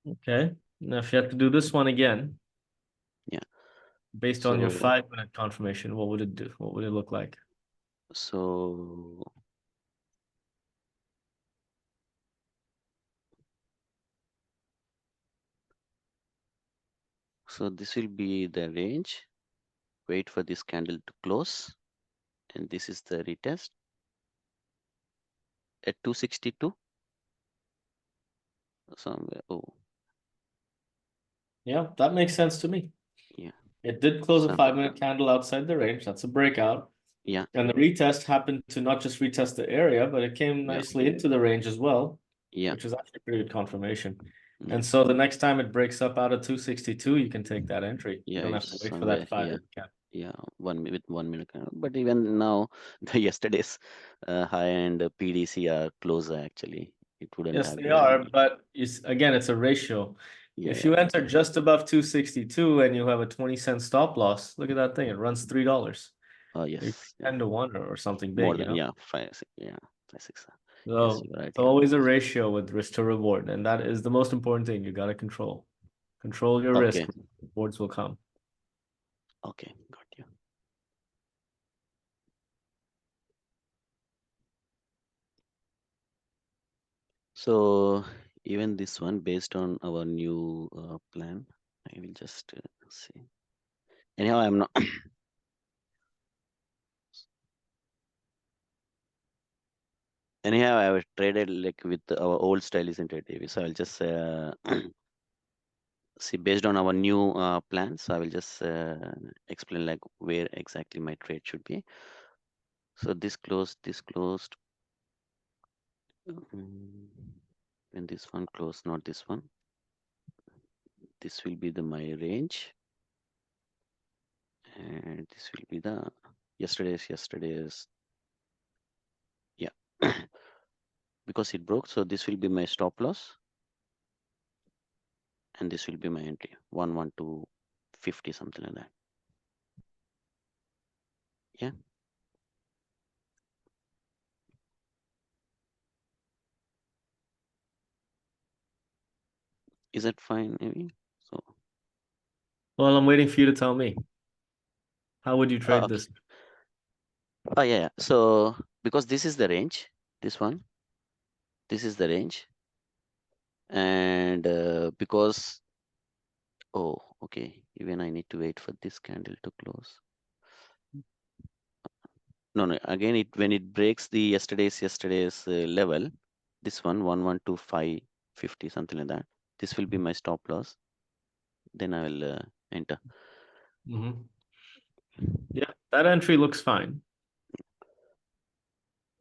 Okay. Now if you have to do this one again, Yeah. based on your So 5 minute confirmation, what would it do? What would it look like? so so this will be the range. Wait for this candle to close, and this is the retest at 262 somewhere. Oh, Yeah, that makes sense to me. yeah. It did close a Some 5 minute candle outside the range. That's a breakout. yeah, And the retest happened to not just retest the area, but it came yeah, nicely into the range as well, yeah. which is actually pretty good confirmation. Yeah, And so the next time it breaks up out of 262, you can take that entry. You yeah, don't have it's to wait for that somewhere five here. minute candle. Yeah, 1 minute candle. But even now, the yesterday's high-end PDC are closer actually. It wouldn't Yes, have they given are, me. but again, it's a ratio. Yeah, If yeah, you enter just above 262 and you have a 20 cent stop loss, look at that thing. It runs $3. oh You're yes, yeah, 10 to 1 or something more big, you than know? yeah, five, six, yeah, 5, 6. Yes, So you're right. it's Yeah. always a ratio with risk to reward, and that is the most important thing you got to control. Control your risk, Okay, rewards will come. okay, got you. So even this one, based on our new plan, I will just see. Anyhow, I'm not. Anyhow, I was traded like with our old style, isn't it, Davey? So I'll just see based on our new plans. I will just explain like where exactly my trade should be. So this closed, this closed, mm, and this one closed, not this one. This will be the my range, and this will be the yesterday's. Yeah. because it broke. So this will be my stop loss, and this will be my entry. 11250, something like that. Yeah. Is that fine, Avi? So, Well, I'm waiting for you to tell me. How would you trade okay. this? Oh, yeah, yeah. So because this is the range, this one, this is the range, and because, oh, okay, even I need to wait for this candle to close. No, no, again, it when it breaks the yesterday's level, this one, 112,550, something like that. This will be my stop loss. Then I will enter. Mhm. Yeah, that entry looks fine.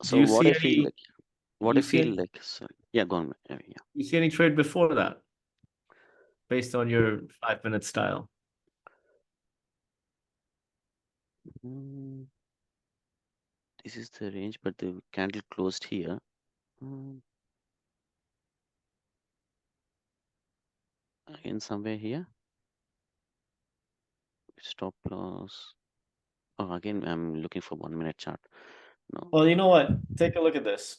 Do So you what see I feel any? like, what I You see feel any? like, sorry. Yeah, go on. Yeah, yeah. You see any trade before that, based on your 5 minute style? Mm, this is the range, but the candle closed here. Mm, again, somewhere here. Stop loss. Oh, again, I'm looking for 1 minute chart. No. Well, you know what? Take a look at this.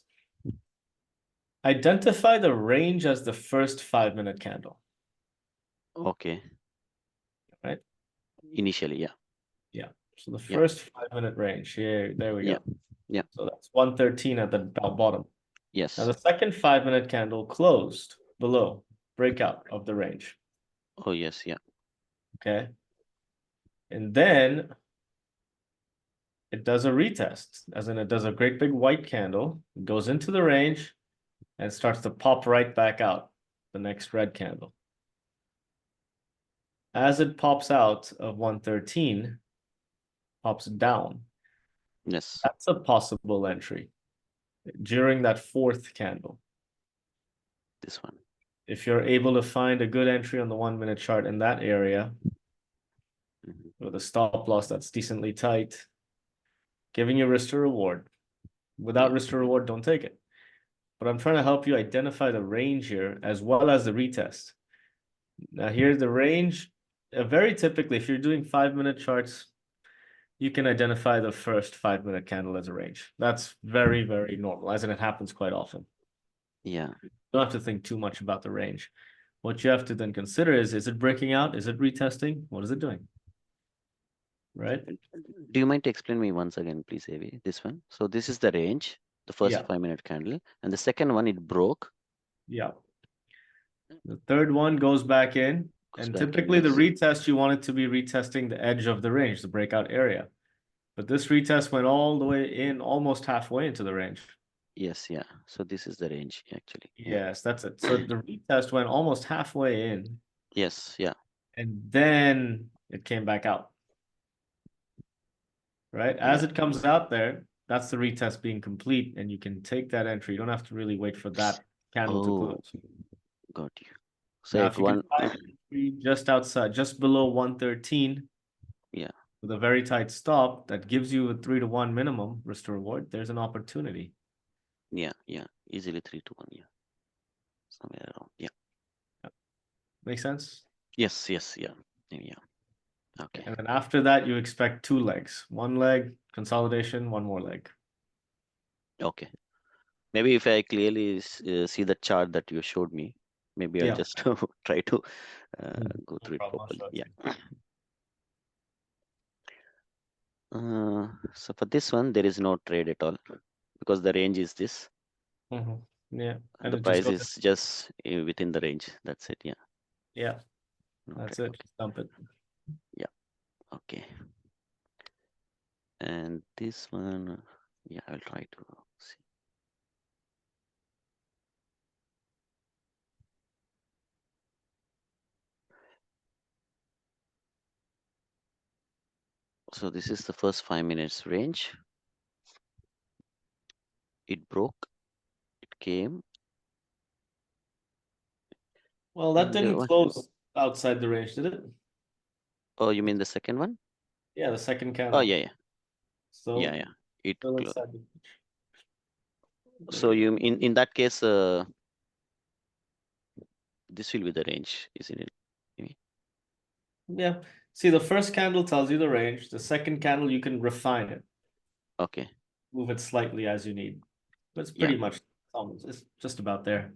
Identify the range as the first 5 minute candle, Okay. right? Initially, yeah. Yeah. So the Yeah. first 5 minute range here, there we Yeah. go. Yeah. So that's 113 at the bottom. Now Yes. the second 5 minute candle closed below breakout of the range. Oh, yes. Yeah. Okay. And then it does a retest, as in it does a great big white candle, it goes into the range and starts to pop right back out the next red candle. As it pops out of 113, pops down. Yes. That's a possible entry during that fourth candle. This one. If you're able to find a good entry on the 1 minute chart in that area Mhm. with a stop loss that's decently tight, giving you risk to reward. Without Yeah. risk to reward, don't take it. But I'm trying to help you identify the range here as well as the retest. Now, here's the range. Very typically, if you're doing 5 minute charts, you can identify the first 5 minute candle as a range. That's very, very normal, as in it happens quite often. Yeah. You don't have to think too much about the range. What you have to then consider is it breaking out? Is it retesting? What is it doing? Right? Do you mind to explain me once again, please, Avi? This one. So this is the range, the first Yeah. 5 minute candle, and the second one it broke, Yeah. The third one goes back in, goes and back in. typically the Yes. retest, you want it to be retesting the edge of the range, the breakout area. But this retest went all the way in, almost halfway into the range. Yes. Yeah. So this is the range actually. Yeah. Yes, that's it. So the retest went almost halfway in, Yes. Yeah. and then it came back out, right? As Yeah. it comes out there, that's the retest being complete, and you can take that entry. You don't have to really wait for that candle to Oh, close. got you. So Now, at if you can one, find an entry just outside, just below 113, yeah. with a very tight stop that gives you a 3-to-1 minimum risk to reward, there's an opportunity. Yeah. Yeah. Easily 3 to 1. Yeah. Somewhere around. Yeah. Make sense? Yes. Yes. Yeah. Yeah. Okay. And then after that, you expect two legs. One leg, consolidation, one more leg. Okay. Maybe if I clearly see the chart that you showed me, maybe I'll Yeah. just try to go No through it problem. I'll properly. show it Yeah. to you. So for this one, there is no trade at all because the range is this Yeah. and And the it just price goes in. is just within the range. That's it. Yeah. Yeah, No that's trade. it. Okay. Just dump it. Yeah. Okay. And this one, yeah, I'll try to see. So this is the first 5 minutes range. It broke. It came. Well, that And didn't close outside the range, did it? oh, you mean the second one? Yeah, the second Oh, candle. yeah, yeah. Yeah, So yeah. It still closed. inside the range. So you in that case, this will be the range, isn't it? Maybe. Yeah. See, the first candle tells you the range. The second candle, you can refine it, Okay. move it slightly as you need. But it's Yeah. pretty much almost, it's just about there.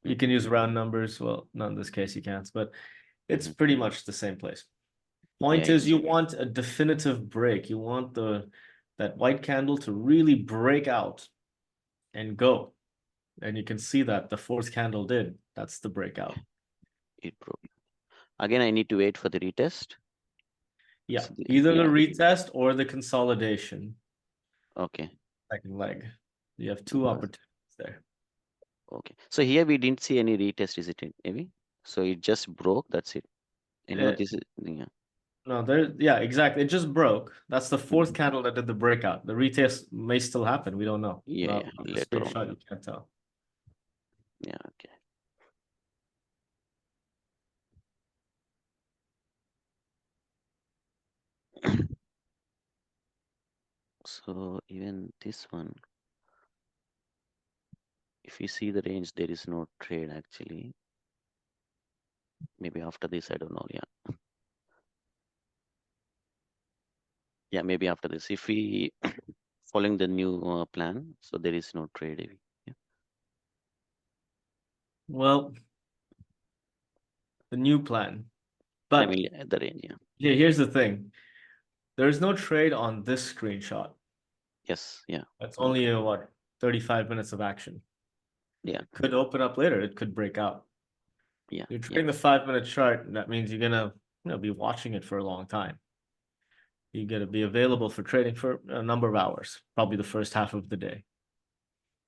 You Hmm. can use round numbers. Well, not in this case you can't, but it's Hmm. pretty much the same place. Yeah. Point is, you want a definitive break. You want that white candle to really break out and go. And you can see that the fourth candle did. That's the breakout. It broke. Again, I need to wait for the retest. Yeah, So either the yeah. retest or the consolidation, Okay. second leg. You have two opportunities there. Okay. So here we didn't see any retest, is it, Maybe? So it just broke. That's it. I know Uh, this is, yeah. no, yeah, exactly. It just broke. That's the fourth Mhm. candle that did the breakout. The retest may still happen. We don't know. Yeah, Not yeah. on the Later on. screenshot, you can't tell. Yeah. Okay. So even this one, if you see the range, there is no trade actually. Maybe after this, I don't know. Yeah. Yeah, maybe after this. If we following the new plan, so there is no trade. Yeah. Well, the new plan. I But mean, at the range. Yeah. yeah, here's the thing. There's no trade on this screenshot. Yes. Yeah. That's only Okay. what, 35 minutes of action. Yeah. It could open up later. It could break out. Yeah. You're Yeah. trading the 5 minute chart, and that means you're gonna, be watching it for a long time. You gotta be available for trading for a number of hours, probably the first half of the day,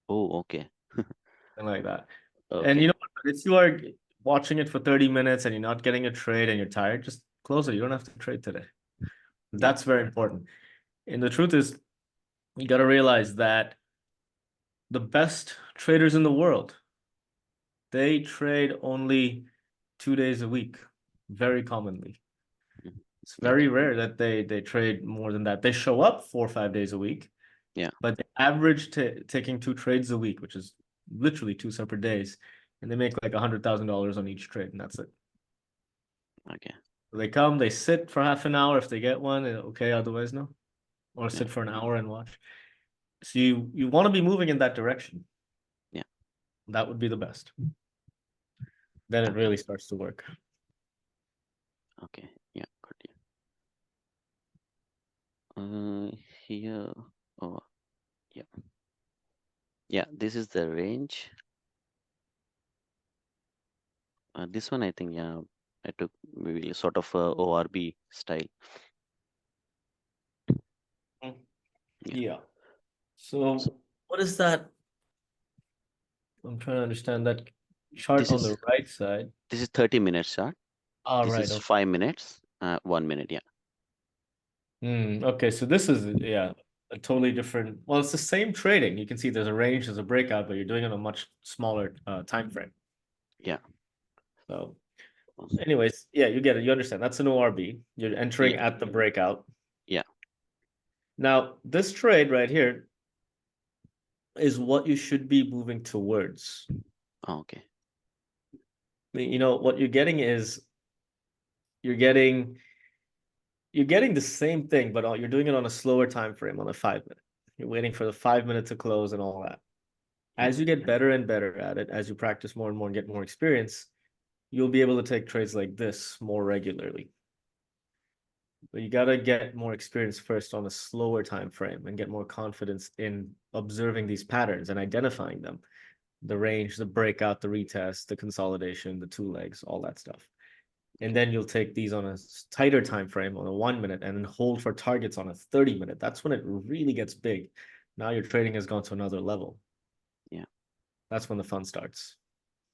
Oh, okay. something like that. And Okay. if you are watching it for 30 minutes and you're not getting a trade and you're tired, just close it. You don't have to trade today. Yeah. That's very important. And the truth is, you got to realize that the best traders in the world, they trade only 2 days a week, very commonly. Mhm. It's very Okay. rare that they trade more than that. They show up 4 or 5 days a week, Yeah. but the average taking 2 trades a week, which is literally 2 separate days, and they make like $100,000 on each trade, and that's it. Okay. So they come, they sit for half an hour if they get one, okay, otherwise no, or Yeah. sit for an hour and watch. So you want to be moving in that direction. Yeah. That would be the best. Then it Okay. really starts to work. Okay. Yeah. Good. Yeah. Here. Oh, yeah. Yeah. This is the range. This one, I think, yeah, I took maybe sort of ORB style. Mm. Yeah. Yeah. So So what is that? I'm trying to understand that chart this on is the right side. 30 minutes chart. All This right. is Okay. 5 minutes. 1 minute. Yeah. Okay. So this is, yeah, a totally different. Well, it's the same trading. You can see there's a range, there's a breakout, but you're doing it on a much smaller time frame. Yeah. So, anyways, yeah, you get it. You understand. That's an ORB. You're entering Yeah. at the breakout. Yeah. Now, this trade right here is what you should be moving towards. Okay. What you're getting is you're getting you're getting the same thing, but you're doing it on a slower time frame, on a 5 minute. You're waiting for the 5 minute to close and all that. Yeah. As you get better and better at it, as you practice more and more and get more experience, you'll be able to take trades like this more regularly. But you got to get more experience first on a slower time frame and get more confidence in observing these patterns and identifying them. The range, the breakout, the retest, the consolidation, the two legs, all that stuff. And then you'll take these on a tighter time frame on a 1 minute and then hold for targets on a 30 minute. That's when it really gets big. Now your trading has gone to another level. Yeah. That's when the fun starts.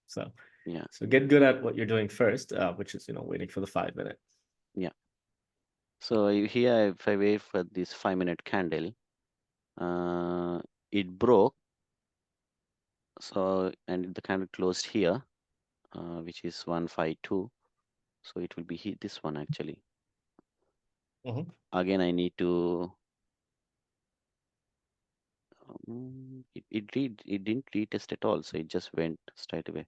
So Yeah. so get good at what you're doing first, which is waiting for the 5 minute. Yeah. So here, if I wait for this 5 minute candle, it broke. So, and the candle closed here, which is 152. So it will be this one actually. Mhm. Again, I need to it didn't retest at all, so it just went straight away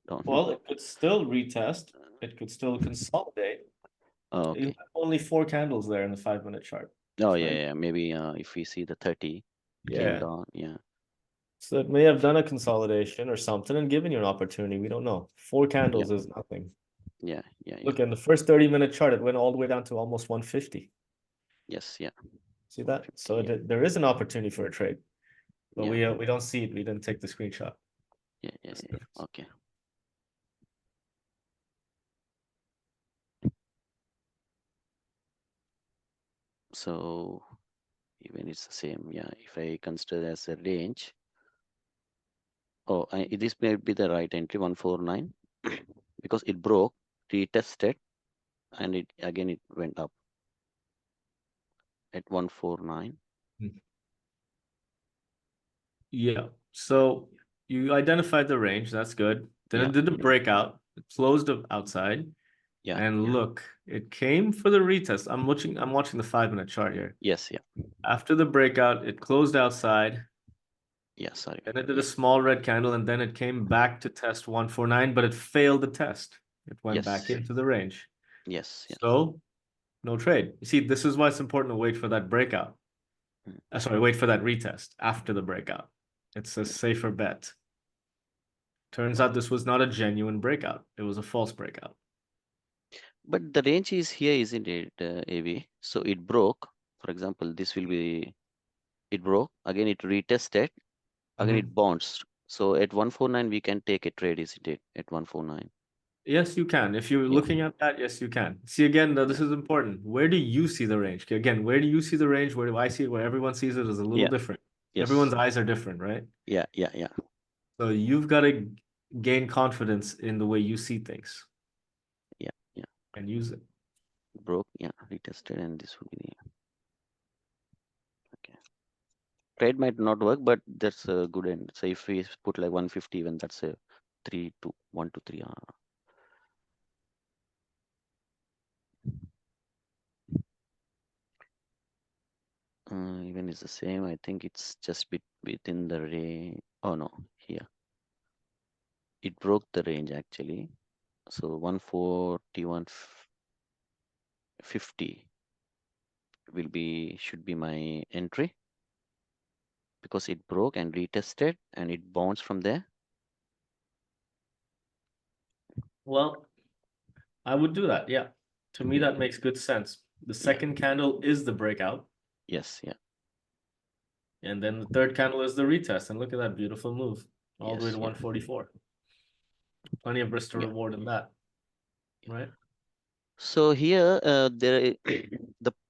down. Well, it could still retest. It could still consolidate. Oh, You okay. have only 4 candles there in the 5-minute chart. Oh, So yeah, yeah. Maybe if we see the 30 came yeah. down, yeah, So it may have done a consolidation or something and given you an opportunity. We don't know. Four yeah, candles is nothing. yeah, yeah, yeah. Look, in the first 30-minute chart, it went all the way down to almost 150. Yes, yeah. See that? 150, So yeah, there is an opportunity for a trade, but yeah, we don't see it. We didn't take the screenshot. yeah, yeah, That's the yeah. difference. Okay. So even it's the same, yeah. If I consider as a range, oh, this may be the right entry 149 because it broke, retested, and it went up at 149. Yeah. So you identified the range. That's good. Then Yeah, it did a breakout. It closed outside. yeah, And look, it came for the retest. I'm watching the 5-minute chart here. yes, yeah, After the breakout, it closed outside. yeah. Sorry. Then it did a Yeah, small red candle, and then it came back to test 149, but it failed the test. It went back yes, into the range. yes, yeah. So no trade. You see, this is why it's important to wait for that breakout. Mm, Sorry, wait for that retest after the breakout. It's a yeah. safer bet. Turns out this was not a genuine breakout. It was a false breakout. But the range is here, isn't it, AV? So it broke. For example, this will be it broke again. It retested again. Mhm. It bounced. So at 149, we can take a trade, isn't it? At 149. Yes, you can. If you're Yeah, looking at that, yes, you can. See, again, though, yeah, this is important. Where do you see the range? Again, where do you see the range? Where do I see it? Where everyone sees it is a little yeah, different. yes, Everyone's eyes are different, right? yeah, yeah, yeah, So you've got to gain confidence in the way you see things yeah, yeah. and use it. Broke, yeah, retested, and this would be the okay. Trade might not work, but that's a good end. So if we put like 150, even that's a 1 to 3. Even it's the same. I think it's just within the range. Oh no, here it broke the range actually. So 141.50 should be my entry because it broke and retested and it bounced from there. Well, I would do that. Yeah. To me, Yeah, that makes good sense. The yeah, second candle is the breakout, yes, yeah, and then the third candle is the retest. And look at that beautiful move all the way to yes, yeah, 144. Plenty of risk to yeah. reward in that, right? So here the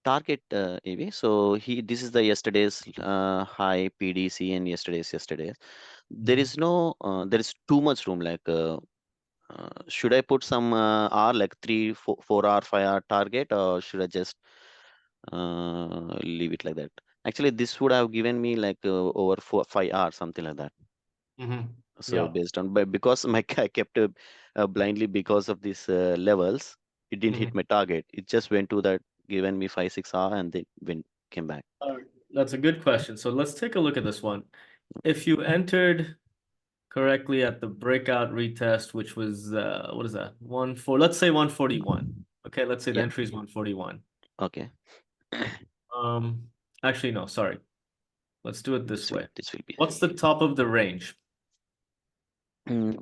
target AV. So this is the yesterday's high PDC and yesterday's. There Mhm. is no there is too much room like should I put some R like 4 hour 5 hour target or should I just leave it like that? Actually, this would have given me like over 4 5 hours something like that. So Yeah. based on but because my I kept blindly because of these levels, it didn't hit Mhm. my target. It just went to that given me 5 6 hour and then went came back. That's a good question. So let's take a look at this one. If you entered correctly at the breakout retest, which was what is that? Let's say 141. Okay, let's say the Yeah. entry is 141. Okay. Um, actually, no, sorry. Let's do it this way. This will be What's the high. top of the range? Mm,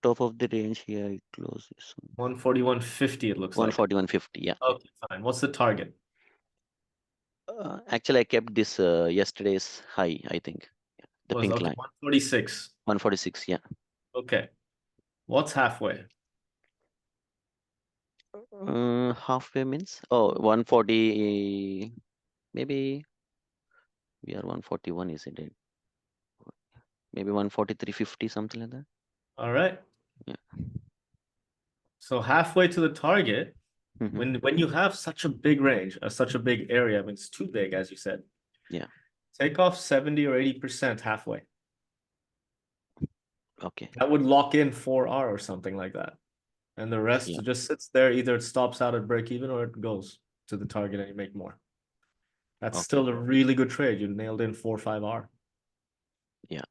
top of the range here it closes 141.50, it looks like. 141.50. Yeah. Okay, fine. What's the target? Actually, I kept this yesterday's high. I think the Was pink okay, line 146. 146. Yeah. Okay. What's halfway? Halfway means 140. Maybe we are 141. Isn't it? Maybe 143.50 something like that. All right. Yeah. So halfway to the target, Hmm. when you have such a big range, such a big area, I mean, it's too big, as you said. Yeah. Take off 70 or 80% halfway. Okay. That would lock in 4R or something like that. And the rest Yeah. just sits there. Either it stops out at break even or it goes to the target and you make more. That's Okay. still a really good trade. You nailed in 4 or 5R. Yeah.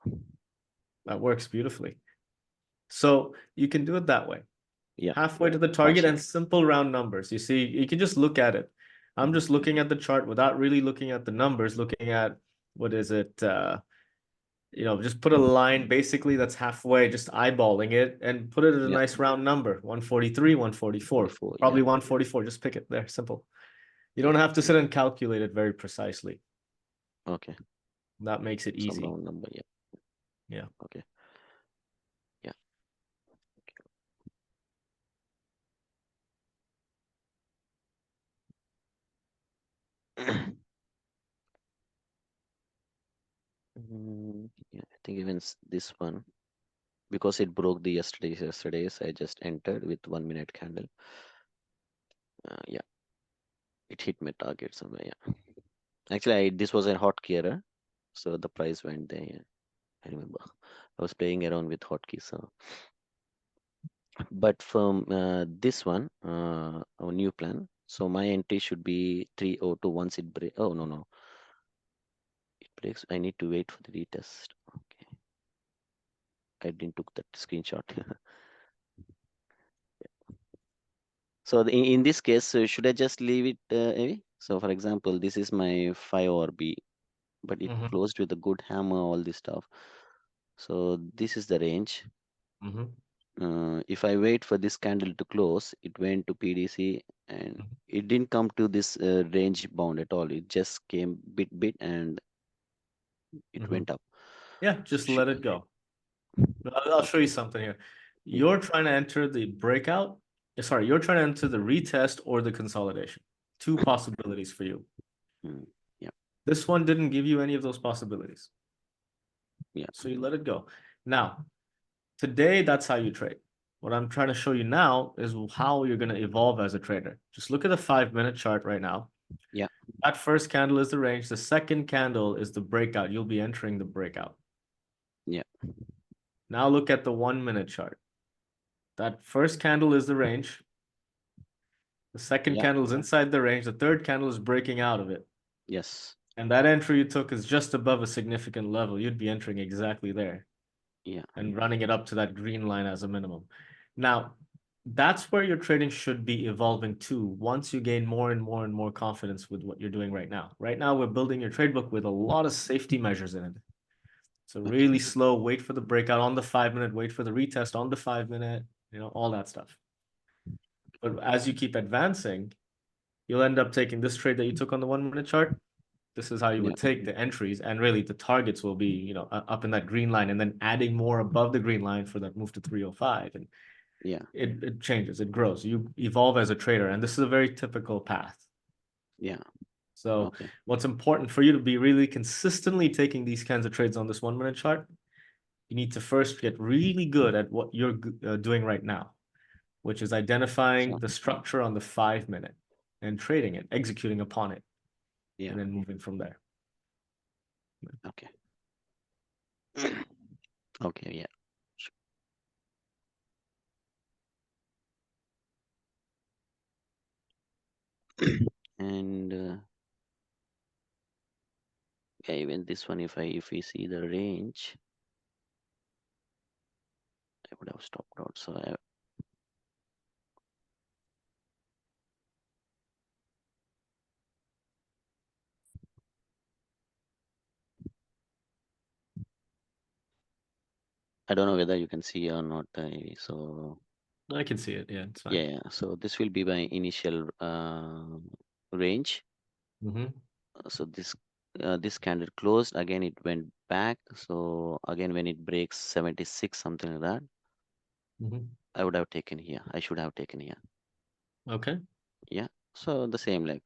That works beautifully. So you can do it that way. Yeah. Halfway to the target Partial. and simple round numbers. You see, you can just look at it. I'm just looking at the chart without really looking at the numbers, looking at what is it? Just put a line basically that's halfway, just eyeballing it and put it at a Yeah. nice round number, 143, 144, 44. probably Yeah. 144. Just pick it there, simple. You don't Yeah. have to sit and calculate it very precisely. Okay. That makes it Some easy. round number. Yeah. Yeah. Okay. Yeah. Yeah, I think even this one, because it broke the yesterday's, I just entered with 1 minute candle. Yeah, it hit my target somewhere. Yeah, actually, this was a hotkey error, so the price went there. Yeah, I remember. I was playing around with hotkeys. So, but from this one, our new plan. So my entry should be 302 once it break. Oh, no, no, it breaks. I need to wait for the retest. Okay, I didn't took that screenshot. So in this case, should I just leave it, Avi? So for example, this is my 5 B, but it Mm-hmm. closed with a good hammer, all this stuff. So this is the range. Mm-hmm. If I wait for this candle to close, it went to PDC and Mm-hmm. it didn't come to this range bound at all. It just came bit and it Mm-hmm. went up. Yeah, So just let it go. I'll show you something here. You're trying to enter the breakout. Sorry, you're trying to enter the retest or the consolidation. Two possibilities for you. mm, yeah, This one didn't give you any of those possibilities. yeah, So you let it go. Now, today, that's how you trade. What I'm trying to show you now is how you're going to evolve as a trader. Just look at the 5 minute chart right now. yeah, That first candle is the range. The second candle is the breakout. You'll be entering the breakout. yeah, Now look at the 1 minute chart. That first candle is the range. The second yeah, candle is inside the range. The third candle is breaking out of it. yes, And that entry you took is just above a significant level. You'd be entering exactly there yeah, and running it up to that green line as a minimum. Now, that's where your trading should be evolving to once you gain more and more and more confidence with what you're doing right now. Right now, we're building your trade book with a lot of safety measures in it. So okay, really slow, wait for the breakout on the 5 minute, wait for the retest on the 5 minute, all that stuff. But as you keep advancing, you'll end up taking this trade that you took on the 1 minute chart. This is how you yeah, would take the entries, and really the targets will be, up in that green line, and then adding more above the green line for that move to 305. And yeah, it changes, it grows. You evolve as a trader, and this is a very typical path. yeah, So okay, what's important for you to be really consistently taking these kinds of trades on this 1 minute chart, you need to first get really good at what you're doing right now, which is identifying so, the structure on the 5 minute and trading it, executing upon it, yeah, and then moving from there. okay. Okay, yeah. And yeah, even this one, if we see the range, I would have stopped out. So I don't know whether you can see or not. So I can see it. Yeah, it's fine. yeah, yeah. So this will be my initial range. Mm-hmm. So this candle closed again. It went back. So again, when it breaks 76, something like that, Mm-hmm. I would have taken here. I should have taken here. Okay. Yeah. So the same like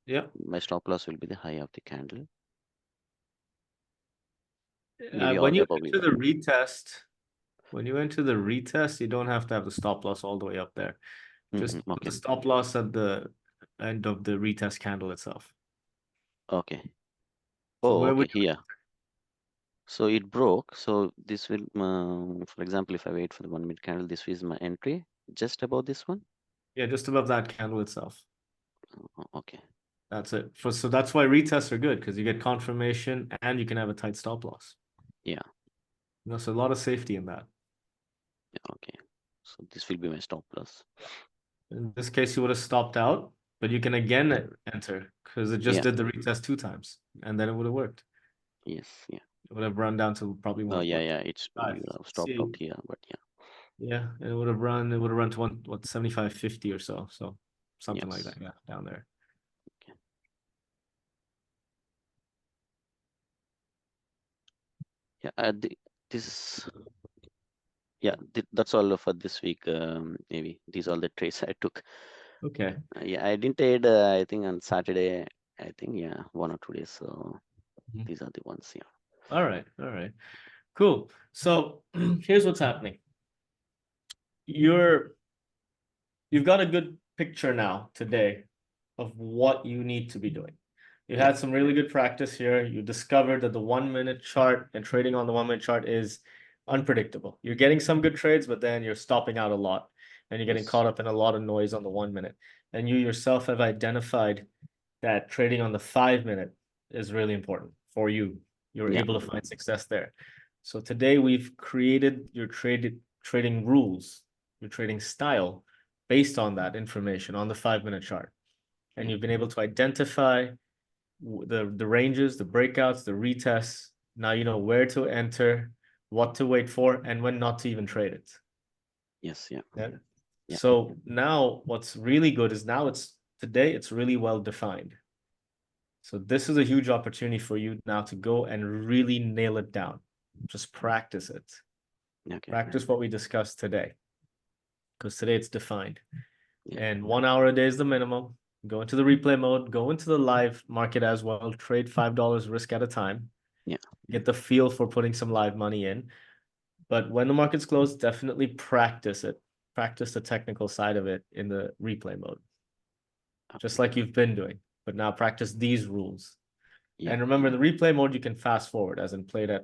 Yeah. my stop loss will be the high of the candle. Maybe When or you above enter even. the retest, you don't have to have the stop loss all the way up there. Just put the Okay. stop loss at the end of the retest candle itself. Okay. So Oh, where okay. would Here. So it broke. So this will, for example, if I wait for the 1 minute candle, this is my entry just above this one. yeah, just above that candle itself. Okay. That's it. So that's why retests are good because you get confirmation and you can have a tight stop loss. Yeah. So a lot of safety in that. Yeah. Okay. So this will be my stop loss. In this case, you would have stopped out, but you can again enter because it just Yeah. did the retest 2 times, and then it would have worked. Yes. Yeah. It would have run down to probably Oh, yeah. what Yeah. It's five. you have stopped out See, here, but yeah. yeah, and it would have run to 75.50 or so. So something like Yes. that, yeah, down there. Okay. Yeah. This. Yeah. That's all for this week. Maybe these all the trades I took. Okay. Yeah. I didn't trade. I think on Saturday. I think yeah, 1 or 2 days. So Mhm. these are the ones. Yeah. All right, all right, cool. So here's what's happening. You're you've got a good picture now today of what you need to be doing. You Yeah. had some really good practice here. You discovered that the 1 minute chart and trading on the 1 minute chart is unpredictable. You're getting some good trades, but then you're stopping out a lot and you're getting Yes. caught up in a lot of noise on the 1 minute. And you yourself have identified that trading on the 5 minute is really important for you. You're Yeah. able to find success there. So today we've created your trading rules, your trading style based on that information on the 5 minute chart. And Yeah. you've been able to identify the ranges, the breakouts, the retests. Now you know where to enter, what to wait for, and when not to even trade it. Yes. Yeah. Yeah. Yeah. So now what's really good is now today it's really well defined. So this is a huge opportunity for you now to go and really nail it down. Just practice it. Okay. Practice what we discussed today. Because today it's defined. Yeah. And 1 hour a day is the minimum. Go into the replay mode, go into the live market as well, trade $5 risk at a time. Yeah. Get the feel for putting some live money in. But when the market's closed, definitely practice it. Practice the technical side of it in the replay mode, just Okay. like you've been doing. But now practice these rules. Yeah. And remember, the replay mode, you can fast forward, as in play it at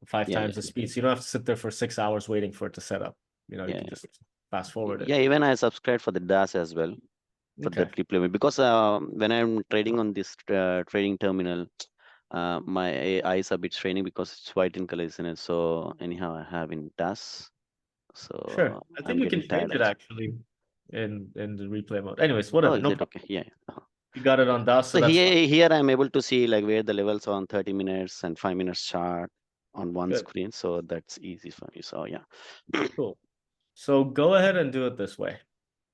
five Yeah. times Yeah. the speed. So you don't have to sit there for 6 hours waiting for it to set up. You Yeah. can just fast forward it. Yeah. Even I subscribed for the DAS as well for Okay. that replay because when I'm trading on this trading terminal, my eyes are a bit straining because it's white in color, isn't it? So anyhow, I have in DAS, Sure. so I think I'm we can getting tired change it also. actually in the replay mode. Anyways, Oh, whatever, is no it problem. okay? Yeah. You got it on DOS, so So that's fine. here I'm able to see like where the levels are on 30 minutes and 5 minutes chart on one Good. screen. So that's easy for me. So yeah. Cool. So go ahead and do it this way.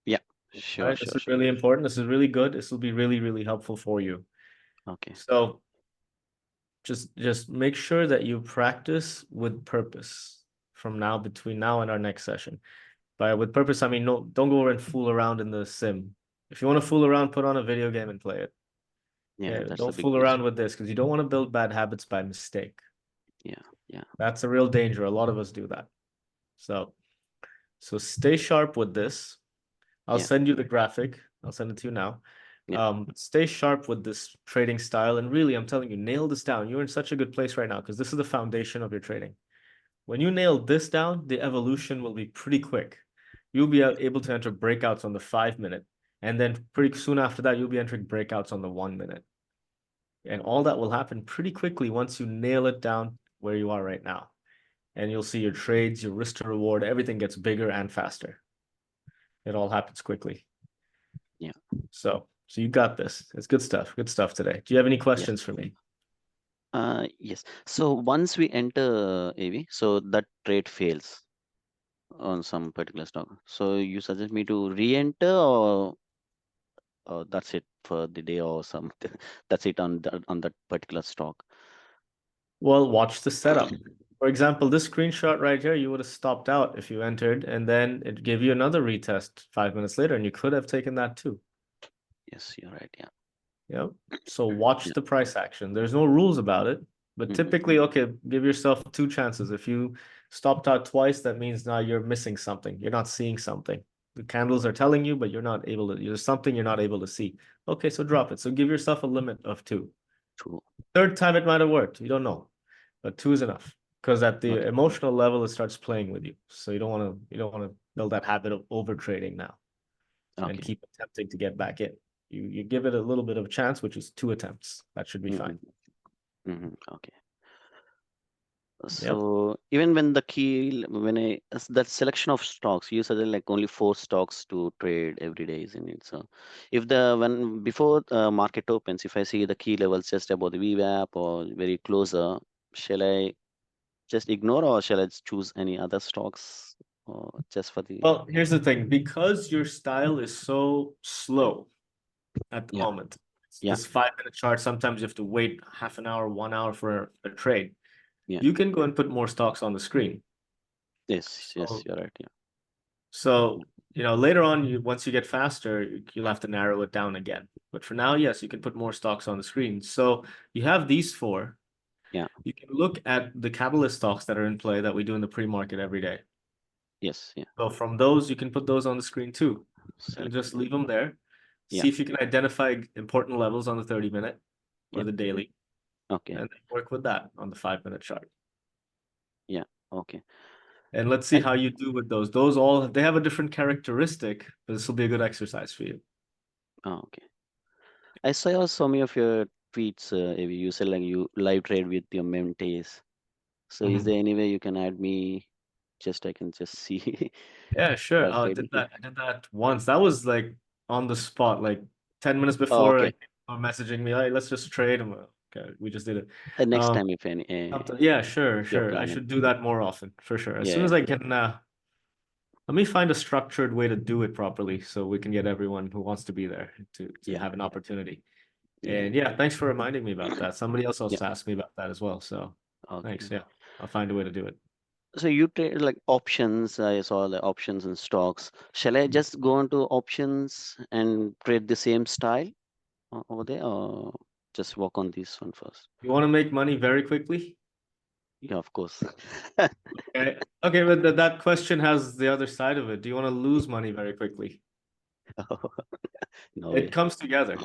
Yeah. All Sure, right. This sure, is sure. really important. This is really good. This will be really, really helpful for you. Okay. So just make sure that you practice with purpose from now between now and our next session. By with purpose, I mean no, don't go and fool around in the sim. If you want to fool around, put on a video game and play it. Yeah, Yeah, that's a don't big fool difference. around with this because you don't want to build bad habits by mistake. Yeah, yeah, That's a real danger. A lot of us do that. So stay sharp with this. I'll yeah, send you the graphic. I'll send it to you now. yeah, Stay sharp with this trading style. And really, I'm telling you, nail this down. You're in such a good place right now because this is the foundation of your trading. When you nail this down, the evolution will be pretty quick. You'll be able to enter breakouts on the 5 minute. And then pretty soon after that, you'll be entering breakouts on the 1 minute. And all that will happen pretty quickly once you nail it down where you are right now. And you'll see your trades, your risk to reward, everything gets bigger and faster. It all happens quickly. yeah, So you got this. It's good stuff. Good stuff today. Do you have any yes. questions for me? Yes. So once we enter AV, so that trade fails on some particular stock. So you suggest me to re-enter or that's it for the day or some that's it on that particular stock. Well, watch the setup. For example, this screenshot right here, you would have stopped out if you entered, and then it gave you another retest 5 minutes later, and you could have taken that too. Yes, you're right. Yeah. Yeah. So watch Yeah. the price action. There's no rules about it, but Hmm. typically, okay, give yourself 2 chances. If you stopped out twice, that means now you're missing something. You're not seeing something. The candles are telling you, but you're not able to, there's something you're not able to see. Okay, so drop it. So give yourself a limit of two. True. Third time it might have worked. You don't know, but two is enough because at the Okay. emotional level, it starts playing with you. So you don't want to build that habit of over trading now and Okay. keep attempting to get back in. You give it a little bit of a chance, which is 2 attempts. That should be Hmm. fine. Hmm. Okay. Yep. So even when the key, when that selection of stocks, you said like only 4 stocks to trade every day, isn't it? So if the when before market opens, if I see the key levels just above the VWAP or very closer, shall I just ignore or shall I choose any other stocks or just for the Well, here's the thing, because your style is so slow at the yeah moment, yeah this 5 minute chart, sometimes you have to wait half an hour, 1 hour for a trade. yeah You can go and put more stocks on the screen. yes So, you're right so later on, once you get faster, you'll have to narrow it down again. But for now, yes, you can put more stocks on the screen. So you have these four. yeah You can look at the catalyst stocks that are in play that we do in the pre-market every day. yes yeah So from those, you can put those on the screen too, and select just leave them there. yeah See if you can identify important levels on the 30-minute or yeah the daily, okay and then work with that on the 5 minute chart. yeah okay And let's see I, how you do with those. Those all they have a different characteristic, but this will be a good exercise for you. oh, okay. I saw some of your tweets, Avi. You said like you live trade with your mentees. So is Mhm. there any way you can add me? Just I can just see Yeah, sure. live Oh, trading. Yeah. I did that once. That was like on the spot, like 10 minutes Oh, before, okay. like messaging me, hey, let's just trade. I'm like, okay, we just did it. Next Um, time, if any, yeah, sure, if you're sure. I planning. should do that more often, for sure. As soon Yeah, as I can, let me find a structured way to do it properly so we can get everyone who wants to be there to yeah, have an opportunity. yeah, And yeah, thanks for reminding me about that. Somebody else yeah. also asked me about that as well. So thanks. Okay. Yeah, I'll find a way to do it. So you trade like options. I saw the options and stocks. Shall I just go into options and trade the same style over there, or just work on this one first? You want to make money very quickly? Yeah, of course. Okay. Okay, but that question has the other side of it. Do you want to lose money very quickly? No It way. comes together.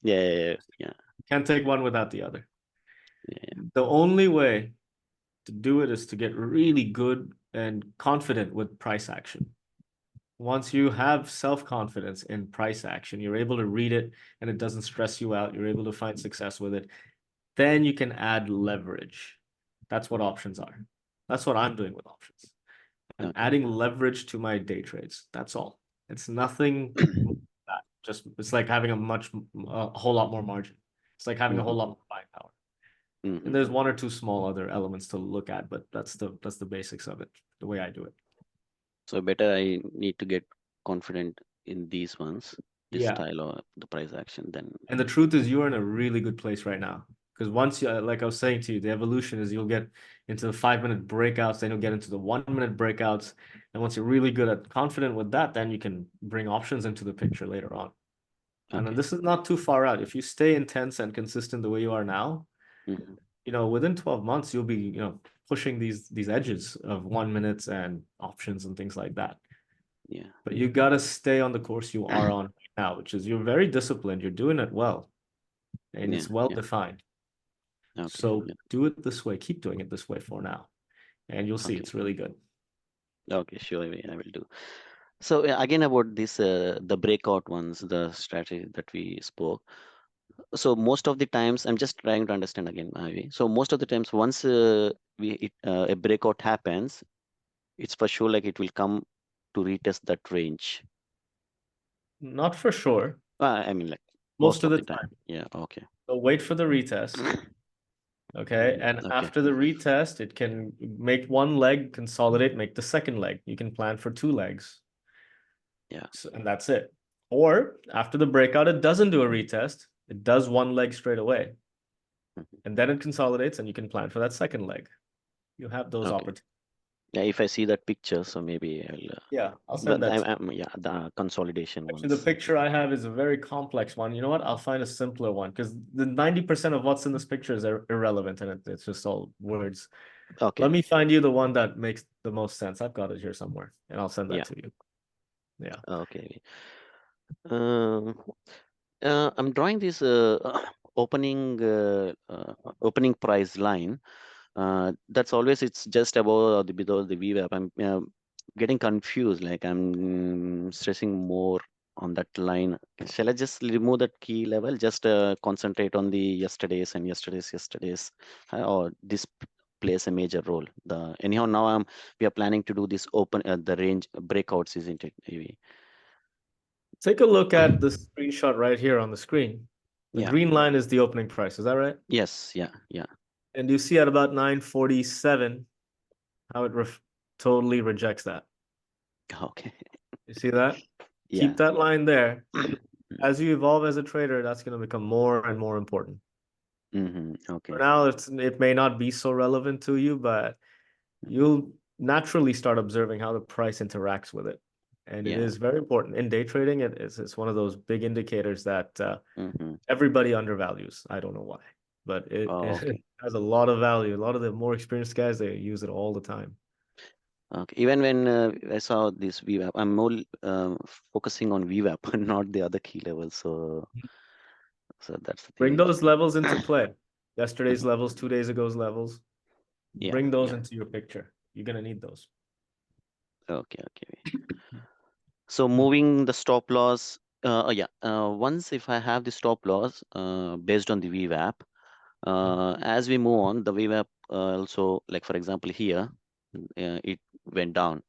Yeah, yeah, yeah, Can't take one without the other. yeah, The only way to do it is to get really good and confident with price action. Once you have self-confidence in price action, you're able to read it and it doesn't stress you out. You're able to find success with it. Then you can add leverage. That's what options are. That's what I'm doing with options. yeah. I'm Okay. adding leverage to my day trades. That's all. It's nothing more than that. Just it's like having a whole lot more margin. It's like having a hmm whole lot more buying power. And hmm there's one or two small other elements to look at, but that's the basics of it, the way I do it. So better I need to get confident in these ones, this Yeah. style or the price action. Then And the truth is, you're in a really good place right now. Because once you, like I was saying to you, the evolution is you'll get into the 5 minute breakouts, then you'll get into the 1 minute breakouts. And once you're really good at confident with that, then you can bring options into the picture later on. And then okay. this is not too far out. If you stay intense and consistent the way you are now, hmm within 12 months, you'll be, pushing these edges of 1 minutes and options and things like that. Yeah. But you gotta stay on the course you are on now, which is you're very disciplined, you're doing it well, and Yeah. it's well Yeah. defined. Okay. So Yeah. do it this way, keep doing it this way for now, and you'll see Okay. it's really good. Okay. Sure. I will do. So again about this, the breakout ones, the strategy that we spoke. So most of the times, I'm just trying to understand again, Ivy. So most of the times, once a breakout happens, it's for sure like it will come to retest that range. Not for sure, I mean, like most most of of the the time. time. Yeah. Okay. So wait for the retest, okay? And Okay. after the retest, it can make one leg consolidate, make the second leg. You can plan for two legs, Yeah. and that's it. Or after the breakout, it doesn't do a retest, it does one leg straight away, Mhm. and then it consolidates, and you can plan for that second leg. You have those Okay. opportunities. Yeah. If I see that picture, so maybe I'll. Yeah, I'll send that to you. Yeah, the consolidation Actually, the ones. picture I have is a very complex one. You know what? I'll find a simpler one because the 90% of what's in this picture is irrelevant and it's just all words. Okay. Let me find you the one that makes the most sense. I've got it here somewhere and I'll send that Yeah. to you. Yeah. Okay. Um, I'm drawing this opening price line. That's always it's just above or the below the VWAP. I'm getting confused. Like I'm stressing more on that line. Shall I just remove that key level? Just concentrate on the yesterday's and yesterday's, or this. plays a major role. The anyhow now we are planning to do this open the range breakouts, isn't it? Maybe. Take a look at the screenshot right here on the screen. The Yeah. green line is the opening price. Is that right? Yes. Yeah. Yeah. And you see at about 947 how it totally rejects that. Okay. You see that? Yeah. Keep that line there. As you evolve as a trader, that's going to become more and more important. For Okay. now, it may not be so relevant to you, but you'll naturally start observing how the price interacts with it. And it Yeah. is very important. In day trading, it's one of those big indicators that Mm-hmm. everybody undervalues. I don't know why, but Oh, it okay. has a lot of value. A lot of the more experienced guys, they use it all the time. Okay. Even when I saw this VWAP, I'm more focusing on VWAP, not the other key levels. So that's the Bring thing. those levels into play. Yesterday's levels, 2 days ago's levels. Yeah. Bring those Yeah. into your picture. You're gonna need those. Okay. Okay. So moving the stop loss. Yeah. Once if I have the stop loss based on the VWAP, as we move on, the VWAP also, like for example here, it went down.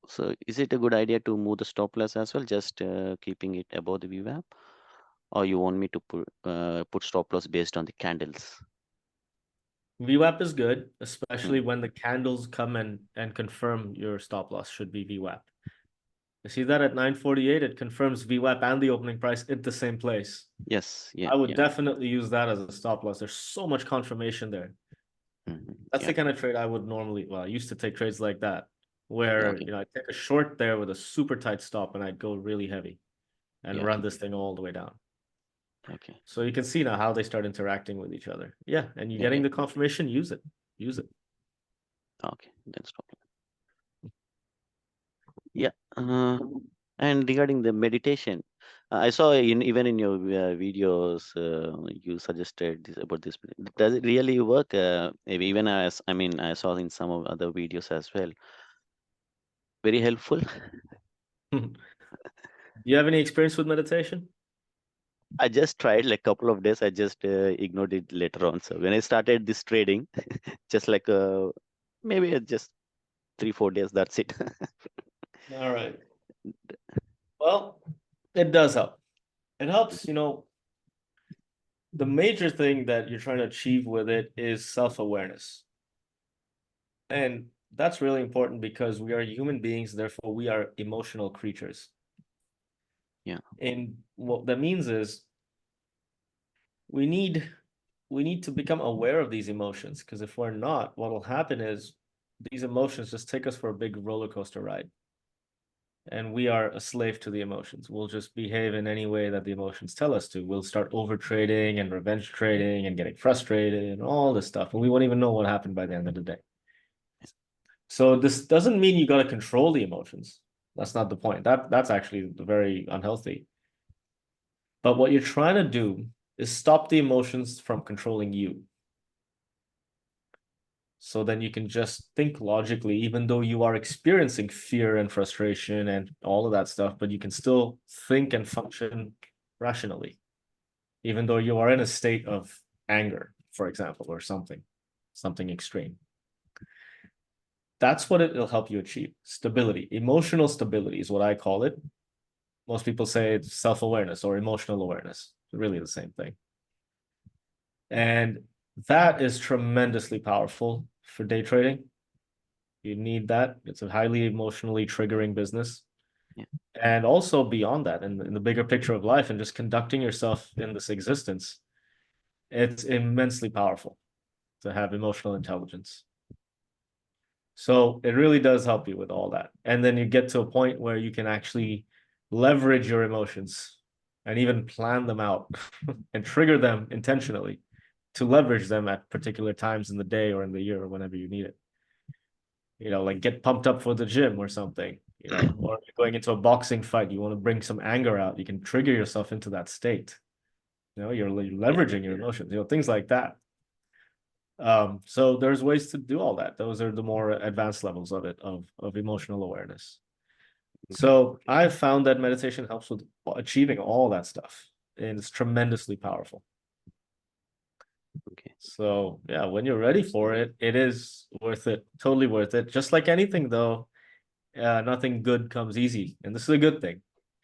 So is it a good idea to move the stop loss as well, just keeping it above the VWAP, or you want me to put stop loss based on the candles? VWAP is good, Mm. especially when the candles come and confirm your stop loss should be VWAP. You see that at 948, it confirms VWAP and the opening price at the same place. Yes. Yeah. I would Yeah. definitely use that as a stop loss. There's so much confirmation there. That's Yeah. the kind of trade I would normally, well, I used to take trades like that, where, Okay. I'd take a short there with a super tight stop and I'd go really heavy and Yeah. run this thing all the way down. Okay. So you can see now how they start interacting with each other. Yeah, and you're Yeah. getting Yeah. the confirmation, use it. Use it. Okay. Then stop. Yeah. And regarding the meditation, I saw even in your videos, you suggested this about this. Does it really work? Maybe even as I mean, I saw in some of other videos as well. Very helpful. Do you have any experience with meditation? I just tried like couple of days. I just ignored it later on. So when I started this trading, just like maybe just 3 4 days. That's it. All right. Well, it does help. It helps, the major thing that you're trying to achieve with it is self-awareness. And that's really important because we are human beings, therefore we are emotional creatures. Yeah. And what that means is we need we need to become aware of these emotions, because if we're not, what will happen is these emotions just take us for a big roller coaster ride. And we are a slave to the emotions. We'll just behave in any way that the emotions tell us to. We'll start over trading and revenge trading and getting frustrated and all this stuff. And we won't even know what happened by the end of the day. So this doesn't mean you got to control the emotions. That's not the point. That's actually very unhealthy. But what you're trying to do is stop the emotions from controlling you. So then you can just think logically, even though you are experiencing fear and frustration and all of that stuff, but you can still think and function rationally, even though you are in a state of anger, for example, or something extreme. That's what it'll help you achieve. Stability, emotional stability is what I call it. Most people say it's self-awareness or emotional awareness. It's really the same thing. And that is tremendously powerful for day trading. You need that. It's a highly emotionally triggering business. Yeah. And also beyond that, in the bigger picture of life and just conducting yourself in this existence, it's immensely powerful to have emotional intelligence. So it really does help you with all that. And then you get to a point where you can actually leverage your emotions and even plan them out and trigger them intentionally to leverage them at particular times in the day or in the year or whenever you need it. Like get pumped up for the gym or something, or going into a boxing fight, you want to bring some anger out, you can trigger yourself into that state. You're Yeah. leveraging your emotions, things like that. So there's ways to do all that. Those are the more advanced levels of it, of emotional awareness. Okay. So I've found that meditation helps with achieving all that stuff, and it's tremendously powerful. Okay. So yeah, when you're ready for it, it is worth it, totally worth it. Just like anything though, nothing good comes easy, and this is a good thing.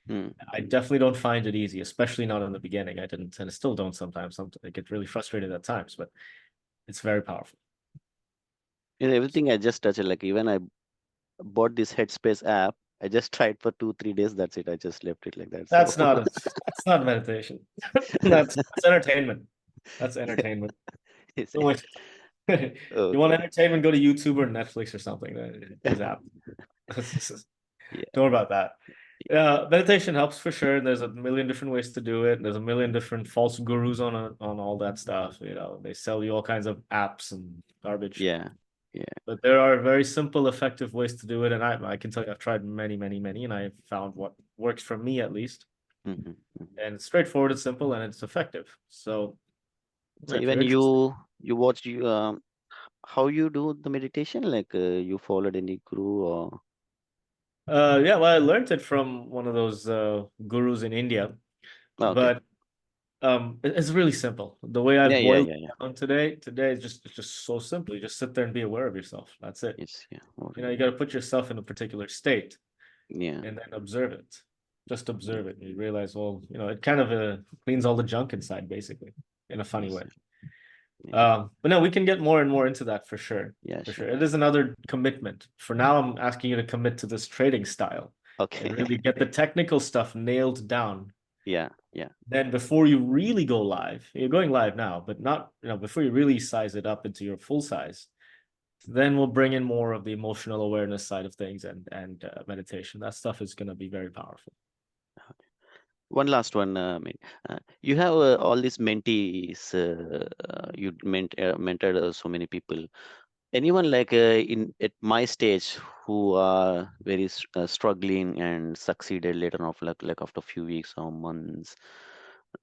Mm. I definitely don't find it easy, especially not in the beginning. I didn't, and I still don't sometimes. Sometimes I get really frustrated at times, but it's very powerful. Everything I just touched, like even I bought this Headspace app. I just tried for 2 3 days. That's it. I just left it like that. So That's not meditation. That's entertainment. That's entertainment. it's, So much. You want okay. entertainment, go to YouTube or Netflix or something. There's app. Yeah. Don't worry about that. Meditation helps for sure. There's a million different ways to do it. There's a million different false gurus on all that stuff. They sell you all kinds of apps and garbage. Yeah. Yeah. But there are very simple, effective ways to do it. And I can tell you, I've tried many, many, many, and I have found what works for me at least. Hmm. And it's straightforward, it's simple, and it's effective. So So if even you're interested, you watch you how you do the meditation? Like you followed any guru or yeah, well, I learned it from one of those gurus in India, okay. but it's really simple. The way I Yeah, yeah, boiled yeah, yeah. it down today is just it's just so simple. You just sit there and be aware of yourself. That's it. It's yeah. What You got to put yourself in a particular state yeah. and then observe it. Just Yeah. observe it. And you realize, well, it kind of cleans all the junk inside, basically, in a funny Yes. way. Yeah. Yeah. But no, we can get more and more into that for sure. Yeah, For sure. sure. It is another commitment. For now, I'm asking you to commit to this trading style and Okay. really get the technical stuff nailed down. Yeah. Yeah. Then before you really go live, you're going live now, but not, before you really size it up into your full size, then we'll bring in more of the emotional awareness side of things and meditation. That stuff is going to be very powerful. One last one. I mean, you have all these mentees. You mentored so many people. Anyone like in at my stage who are very struggling and succeeded later on, like after a few weeks or months,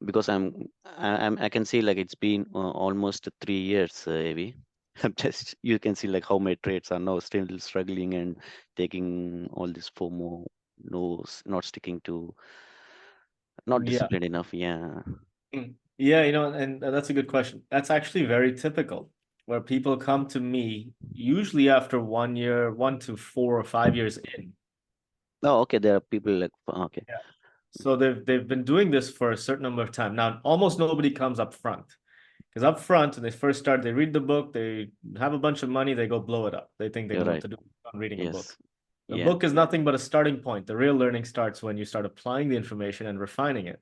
because I can see like it's been almost 3 years, Avi. I'm just you can see like how my traits are now still struggling and taking all this FOMO, no, not sticking to, not Yeah. disciplined enough. Yeah. Yeah, and that's a good question. That's actually very typical, where people come to me usually after 1 year, 1 to 4 or 5 years in. Oh, okay. There are people like okay. Yeah. So they've been doing this for a certain number of time. Now, almost nobody comes up front. Because up front, when they first start, they read the book, they have a bunch of money, they go blow it up. They think they You're know what right. to do on reading a book. Yes. The Yeah. book is nothing but a starting point. The real learning starts when you start applying the information and refining it.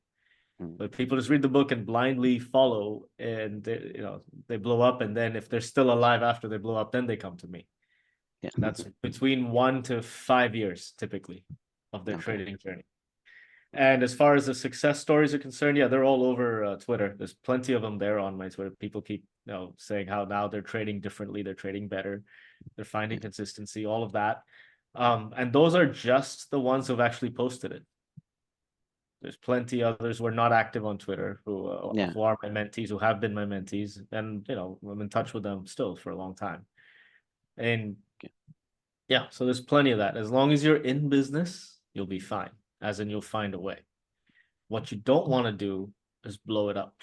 Mm. But people just read the book and blindly follow, and they blow up. And then if they're still alive after they blow up, then they come to me. Yeah. That's between 1 to 5 years typically of their Okay. trading journey. And as far as the success stories are concerned, yeah, they're all over Twitter. There's plenty of them there on my Twitter. People keep, saying how now they're trading differently, they're trading better, they're finding Yeah. consistency, all of that. And those are just the ones who've actually posted it. There's plenty others who are not active on Twitter Yeah. who are my mentees, who have been my mentees, and I'm in touch with them still for a long time. And Okay. yeah, so there's plenty of that. As long as you're in business, you'll be fine. As in, you'll find a way. What you don't want to do is blow it up,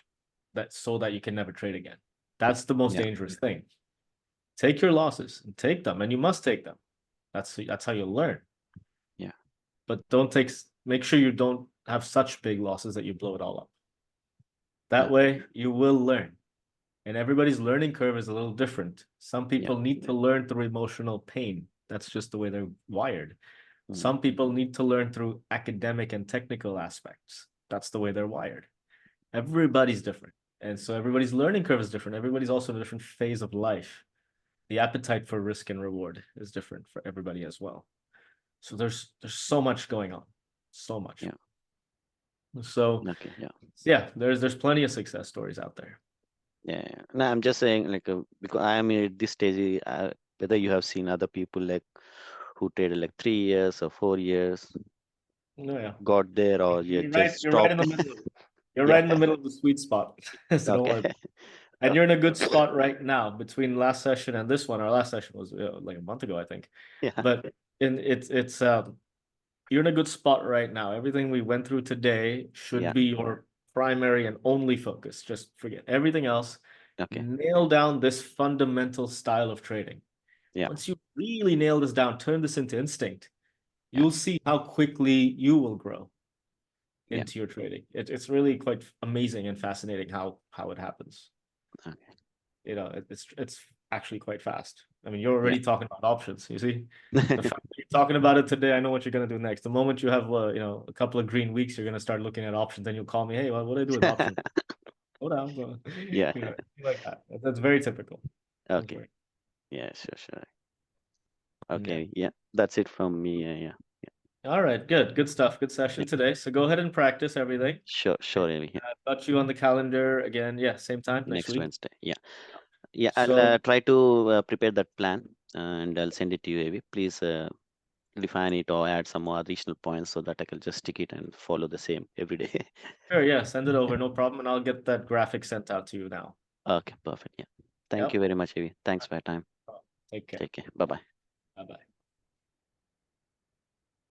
so that you can never trade again. That's the most Yeah. dangerous thing. Take your losses and take them, and you must take them. That's how you learn. Yeah. But make sure you don't have such big losses that you blow it all up. That Okay. way you will learn. And everybody's learning curve is a little different. Some Yeah. people need to learn through emotional pain. That's just the way they're wired. Mm. Some people need to learn through academic and technical aspects. That's the way they're wired. Everybody's different. And so everybody's learning curve is different. Everybody's also in a different phase of life. The appetite for risk and reward is different for everybody as well. So there's so much going on. So much. Yeah. So Okay. Yeah. yeah, there's plenty of success stories out there. Yeah. Yeah. No, I'm just saying like because I am at this stage. Whether you have seen other people like who traded like 3 years or 4 years, No, yeah. got there or you You're right. just You're right in stopped. the middle of it. You're Yeah. right in the middle of the sweet spot. So don't Okay. worry. And you're in a good spot right now between last session and this one. Our last session was like a month ago, I think. Yeah. But it's you're in a good spot right now. Everything we went through today should Yeah. be your primary and only focus. Just forget everything else Okay. nail down this fundamental style of trading. Yeah. Once you really nail this down, turn this into instinct, Yeah. you'll see how quickly you will grow Yeah. into your trading. It's really quite amazing and fascinating how it happens. Okay. It's actually quite fast. I mean, you're Yeah. already talking about options. You see, the fact that you're talking about it today, I know what you're gonna do next. The moment you have a couple of green weeks, you're gonna start looking at options. Then you'll call me, hey, what do I do with options? Hold on, bro. Yeah. Like that. That's very typical. That's Okay. very, Yeah. Sure. Sure. yeah. Okay. Yeah. That's it from me. Yeah. All right, good stuff. Good Yeah. session today. So go ahead and practice everything. Sure. And Sure. Amy. Yeah. I've got you on the calendar again. Yeah, same time next Next week. Wednesday. Yeah. Yeah. I'll So try to prepare that plan and I'll send it to you, Avi. Please define it or add some more additional points so that I can just stick it and follow the same every day. sure, yeah, send it Yeah. over, no problem, and I'll get that graphic sent out to you now. Okay. Perfect. Yeah. Thank you Yep. very much, Avi. Thanks for your time. Take care. Take care. Bye bye. Bye bye.